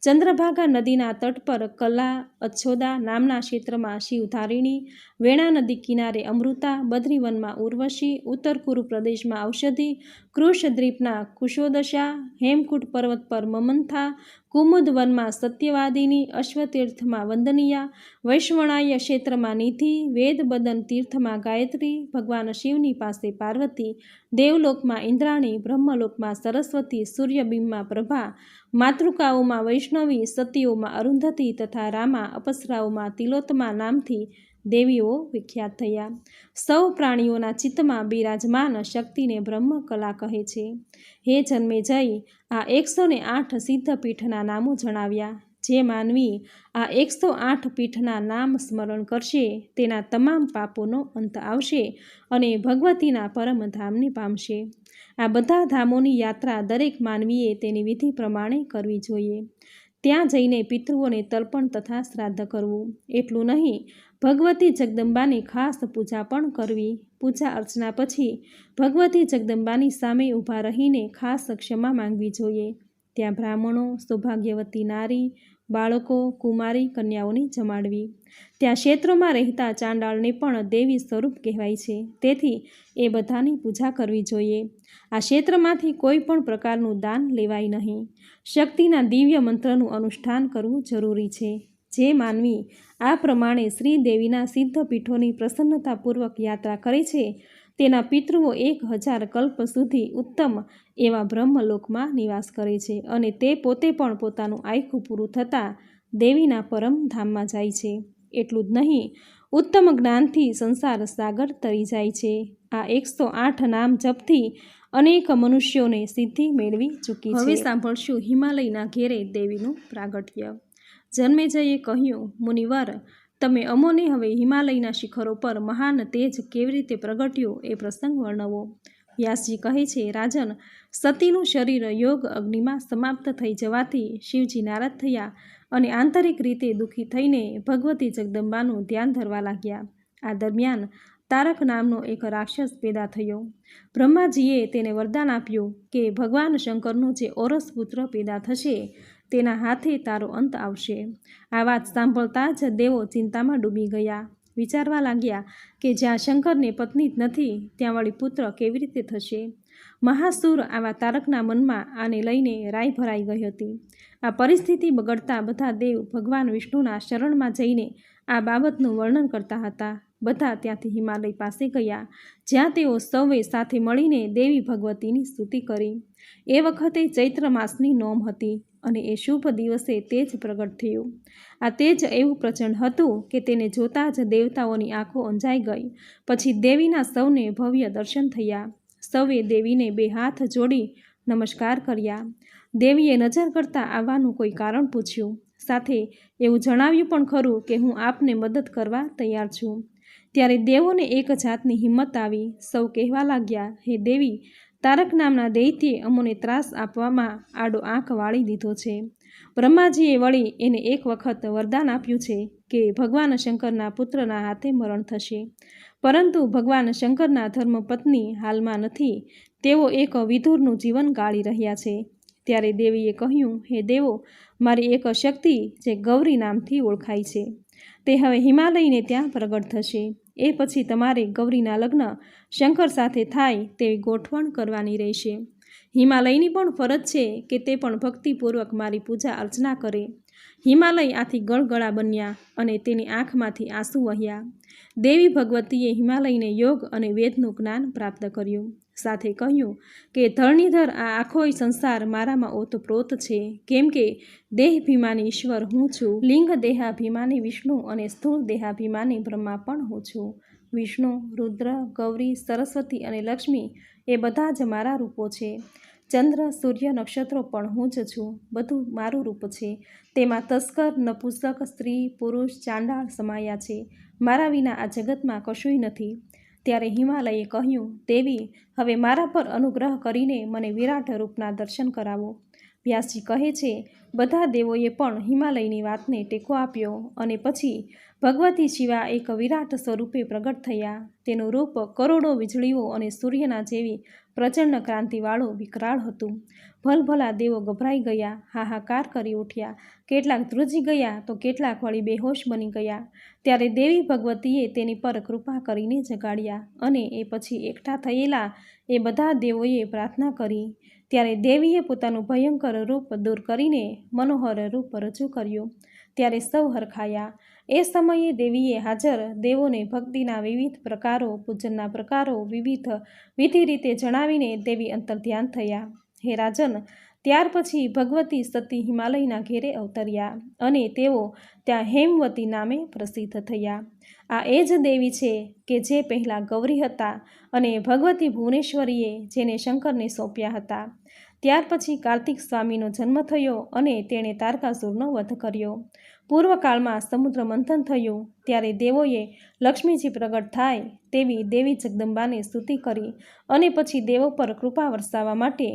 ચંદ્રભાગા નદીના તટ પર કલા અચ્છોદા નામના ક્ષેત્રમાં શિવધારિણી, વેણા નદી કિનારે અમૃતા, બદ્રીવનમાં ઉર્વશી, ઉત્તર કુરુ પ્રદેશમાં ઔષધિ, કૃષદ્વીપના કુશોદશા, હેમકૂટ પર્વત પર મમંથા, કુમુદ વનમાં સત્યવાદિની, અશ્વતીર્થમાં વંદનિયા, વૈશ્વણાય ક્ષેત્રમાં નિધિ, વેદબદન તીર્થમાં ગાયત્રી, ભગવાન શિવની પાસે પાર્વતી, દેવલોકમાં ઇન્દ્રાણી, બ્રહ્મલોકમાં સરસ્વતી, સૂર્યબિંબમાં પ્રભા, માતૃકાઓમાં વૈષ્ણવી, સતીઓમાં અરુંધતી તથા રામા અપસરાઓમાં તિલોત્તમા નામથી દેવીઓ વિખ્યાત થયા. સૌ પ્રાણીઓના ચિત્તમાં બિરાજમાન શક્તિને બ્રહ્મ કલા કહે છે. હે જન્મેજય, આ 108 સિદ્ધપીઠના નામો જણાવ્યા. જે માનવી આ 108 પીઠના નામ સ્મરણ કરશે તેના તમામ પાપોનો અંત આવશે અને ભગવતીના પરમધામને પામશે. આ બધા ધામોની યાત્રા દરેક માનવીએ તેની વિધિ પ્રમાણે કરવી જોઈએ. ત્યાં જઈને પિતૃઓને તર્પણ તથા શ્રાદ્ધ કરવું. એટલું નહીં, ભગવતી જગદંબાની ખાસ પૂજા પણ કરવી. પૂજા અર્ચના પછી ભગવતી જગદંબાની સામે ઊભા રહીને ખાસ ક્ષમા માંગવી જોઈએ. ત્યાં બ્રાહ્મણો, સૌભાગ્યવતી નારી, બાળકો, કુમારી કન્યાઓને જમાડવી. ત્યાં ક્ષેત્રોમાં રહેતા ચાંડાળને પણ દેવી સ્વરૂપ કહેવાય છે. તેથી એ બધાની પૂજા કરવી જોઈએ. આ ક્ષેત્રમાંથી કોઈ પણ પ્રકારનું દાન લેવાય નહીં. શક્તિના દિવ્ય મંત્રનું અનુષ્ઠાન કરવું જરૂરી છે. જે માનવી આ પ્રમાણે શ્રીદેવીના સિદ્ધ પીઠોની પ્રસન્નતાપૂર્વક યાત્રા કરે છે તેના પિતૃઓ 1000 કલ્પ સુધી ઉત્તમ એવા બ્રહ્મલોકમાં નિવાસ કરે છે અને તે પોતે પણ પોતાનું આયખું પૂરું થતાં દેવીના પરમ ધામમાં જાય છે. એટલું જ નહીં, ઉત્તમ જ્ઞાનથી સંસાર સાગર તરી જાય છે. આ 108 નામ જપથી અનેક મનુષ્યોને સિદ્ધિ મેળવી ચૂકી છે. હવે સાંભળશું હિમાલયના ઘેરે દેવીનું પ્રાગટ્ય. જન્મેજયે કહ્યું, મુનિવર, તમે અમોને હવે હિમાલયના શિખરો પર મહાન તેજ કેવી રીતે પ્રગટ્યો એ પ્રસંગ વર્ણવો. વ્યાસજી કહે છે, રાજન, સતીનું શરીર યોગ અગ્નિમાં સમાપ્ત થઈ જવાથી શિવજી નારાજ થયા અને આંતરિક રીતે દુઃખી થઈને ભગવતી જગદંબાનું ધ્યાન ધરવા લાગ્યા. આ દરમિયાન તારક નામનો એક રાક્ષસ પેદા થયો. બ્રહ્માજીએ તેને વરદાન આપ્યું કે ભગવાન શંકરનો જે ઓરસ પુત્ર પેદા થશે તેના હાથે તારો અંત આવશે. આ વાત સાંભળતા જ દેવો ચિંતામાં ડૂબી ગયા. વિચારવા લાગ્યા કે જ્યાં શંકરને પત્ની જ નથી ત્યાં વળી પુત્ર કેવી રીતે થશે. મહાસુર આવા તારકના મનમાં આને લઈને રાય ભરાઈ ગઈ હતી. આ પરિસ્થિતિ બગડતા બધા દેવ ભગવાન વિષ્ણુના શરણમાં જઈને આ બાબતનું વર્ણન કરતા હતા. બધા ત્યાંથી હિમાલય પાસે ગયા, જ્યાં તેઓ સૌએ સાથે મળીને દેવી ભગવતીની સ્તુતિ કરી. એ વખતે ચૈત્ર માસની નોમ હતી અને એ શુભ દિવસે તેજ પ્રગટ થયું. આ તેજ એવું પ્રચંડ હતું કે તેને જોતાં જ દેવતાઓની આંખો અંજાઈ ગઈ. પછી દેવીના સૌને ભવ્ય દર્શન થયા. સૌએ દેવીને 2 હાથ જોડી નમસ્કાર કર્યા. દેવીએ નજર કરતાં આવવાનું કોઈ કારણ પૂછ્યું. સાથે એવું જણાવ્યું પણ ખરું કે હું આપને મદદ કરવા તૈયાર છું. ત્યારે દેવોને એક જાતની હિંમત આવી. સૌ કહેવા લાગ્યા, હે દેવી, તારક નામના દૈત્યે અમોને ત્રાસ આપવામાં આડો આંખ વાળી દીધો છે. બ્રહ્માજીએ વળી એને એક વખત વરદાન આપ્યું છે કે ભગવાન શંકરના પુત્રના હાથે મરણ થશે, પરંતુ ભગવાન શંકરના ધર્મપત્ની હાલમાં નથી, તેઓ એક વિધુરનું જીવન ગાળી રહ્યા છે. ત્યારે દેવીએ કહ્યું, હે દેવો, મારી એક શક્તિ જે ગૌરી નામથી ઓળખાય છે તે હવે હિમાલયને ત્યાં પ્રગટ થશે. એ પછી તમારે ગૌરીના લગ્ન શંકર સાથે થાય તેવી ગોઠવણ કરવાની રહેશે. હિમાલયની પણ ફરજ છે કે તે પણ ભક્તિપૂર્વક મારી પૂજા અર્ચના કરે. હિમાલય આથી ગળગળા બન્યા અને તેની આંખમાંથી આંસુ વહ્યા. દેવી ભગવતીએ હિમાલયને યોગ અને વેદનું જ્ઞાન પ્રાપ્ત કર્યું. સાથે કહ્યું કે ધરણીધર આ આખોય સંસાર મારામાં ઓતપ્રોત છે, કેમ કે દેહાભિમાની ઈશ્વર હું છું. લિંગ દેહાભિમાની વિષ્ણુ અને સ્થૂળ દેહાભિમાની બ્રહ્મા પણ હું છું. વિષ્ણુ, રુદ્ર, ગૌરી, સરસ્વતી અને લક્ષ્મી એ બધા જ મારા રૂપો છે. ચંદ્ર, સૂર્ય, નક્ષત્રો પણ હું જ છું. બધું મારું રૂપ છે. તેમાં તસ્કર, નપુંસક, સ્ત્રી, પુરુષ, ચાંડાળ સમાયા છે. મારા વિના આ જગતમાં કશુંય નથી. ત્યારે હિમાલયે કહ્યું, દેવી, હવે મારા પર અનુગ્રહ કરીને મને વિરાટ રૂપના દર્શન કરાવો. વ્યાસજી કહે છે, બધા દેવોએ પણ હિમાલયની વાતને ટેકો આપ્યો અને પછી ભગવતી શિવા એક વિરાટ સ્વરૂપે પ્રગટ થયા. તેનું રૂપ કરોડો વીજળીઓ અને સૂર્યના જેવી પ્રચંડ ક્રાંતિવાળું વિકરાળ હતું. ભલભલા દેવો ગભરાઈ ગયા, હાહાકાર કરી ઉઠ્યા. કેટલાક ધ્રુજી ગયા તો કેટલાક વળી બેહોશ બની ગયા. ત્યારે દેવી ભગવતીએ તેની પર કૃપા કરીને જગાડ્યા અને એ પછી એકઠા થયેલા એ બધા દેવોએ પ્રાર્થના કરી. ત્યારે દેવીએ પોતાનું ભયંકર રૂપ દૂર કરીને મનોહર રૂપ રજૂ કર્યું. ત્યારે સૌ હરખાયા. એ સમયે દેવીએ હાજર દેવોને ભક્તિના વિવિધ પ્રકારો, પૂજનના પ્રકારો વિવિધ વિધિ રીતે જણાવીને દેવી અંતર્ધ્યાન થયા. હે રાજન, ત્યાર પછી ભગવતી સતી હિમાલયના ઘેરે અવતર્યા અને તેઓ ત્યાં હેમવતી નામે પ્રસિદ્ધ થયા. આ એ જ દેવી છે કે જે પહેલાં ગૌરી હતા અને ભગવતી ભુવનેશ્વરીએ જેને શંકરને સોંપ્યા હતા. ત્યાર પછી કાર્તિક સ્વામીનો જન્મ થયો અને તેણે તારકાસુરનો વધ કર્યો. પૂર્વકાળમાં સમુદ્ર મંથન થયું ત્યારે દેવોએ લક્ષ્મીજી પ્રગટ થાય તેવી દેવી જગદંબાને સ્તુતિ કરી અને પછી દેવો પર કૃપા વરસાવવા માટે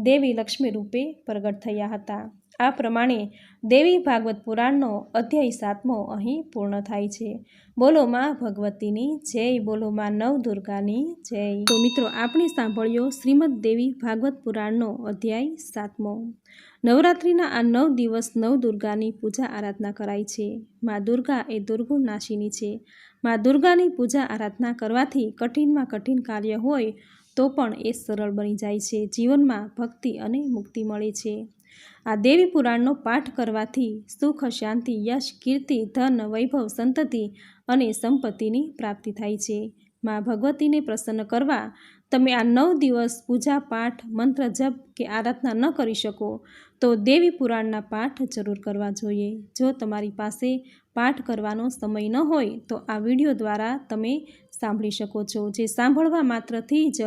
દેવી લક્ષ્મી રૂપે પ્રગટ થયા હતા. આ પ્રમાણે દેવી ભાગવત પુરાણનો અધ્યાય 7મો અહીં પૂર્ણ થાય છે. બોલો માં ભગવતીની જય, બોલો માં નવદુર્ગાની જય. તો મિત્રો, આપણે સાંભળ્યો શ્રીમદ દેવી ભાગવત પુરાણનો અધ્યાય 7મો. નવરાત્રિના આ 9 દિવસ નવદુર્ગાની પૂજા આરાધના કરાય છે. મા દુર્ગા એ દુર્ગુણ નાશિની છે. મા દુર્ગાની પૂજા આરાધના કરવાથી કઠિનમાં કઠિન કાર્ય હોય તો પણ એ સરળ બની જાય છે. જીવનમાં ભક્તિ અને મુક્તિ મળે છે. આ દેવી પુરાણનો પાઠ કરવાથી સુખ, શાંતિ, યશ, કીર્તિ, ધન, વૈભવ, સંતતિ અને સંપત્તિની પ્રાપ્તિ થાય છે. મા ભગવતીને પ્રસન્ન કરવા તમે આ 9 દિવસ પૂજા પાઠ, મંત્ર જપ કે આરાધના ન કરી શકો તો દેવી પુરાણના પાઠ જરૂર કરવા જોઈએ. જો તમારી પાસે પાઠ કરવાનો સમય ન હોય તો આ વિડીયો દ્વારા તમે સાંભળી શકો છો, જે સાંભળવા માત્રથી જ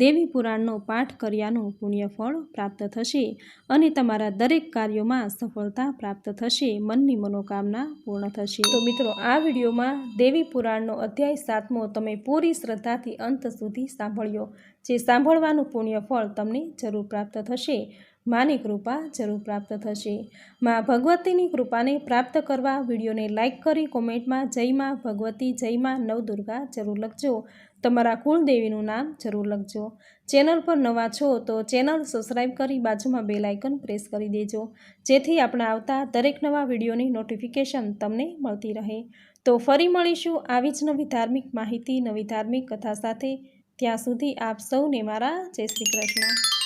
દેવી પુરાણનો પાઠ કર્યાનું પુણ્યફળ પ્રાપ્ત થશે અને તમારા દરેક કાર્યોમાં સફળતા પ્રાપ્ત થશે, મનની મનોકામના પૂર્ણ થશે. તો મિત્રો, આ વિડીયોમાં દેવી પુરાણનો અધ્યાય 7મો તમે પૂરી શ્રદ્ધાથી અંત સુધી સાંભળ્યો, જે સાંભળવાનું પુણ્યફળ તમને જરૂર પ્રાપ્ત થશે. માની કૃપા જરૂર પ્રાપ્ત થશે. મા ભગવતીની કૃપાને પ્રાપ્ત કરવા વિડીયોને લાઇક કરી કોમેન્ટમાં જય મા ભગવતી, જય મા નવદુર્ગા જરૂર લખજો. તમારા કુળદેવીનું નામ જરૂર લખજો. ચેનલ પર નવા છો તો ચેનલ સબસ્ક્રાઈબ કરી બાજુમાં બેલ આઇકન પ્રેસ કરી દેજો, જેથી આપણા આવતા દરેક નવા વિડીયોની નોટિફિકેશન તમને મળતી રહે. તો ફરી મળીશું આવી જ નવી ધાર્મિક માહિતી, નવી ધાર્મિક કથા સાથે. ત્યાં સુધી આપ સૌને મારા જય શ્રી કૃષ્ણ.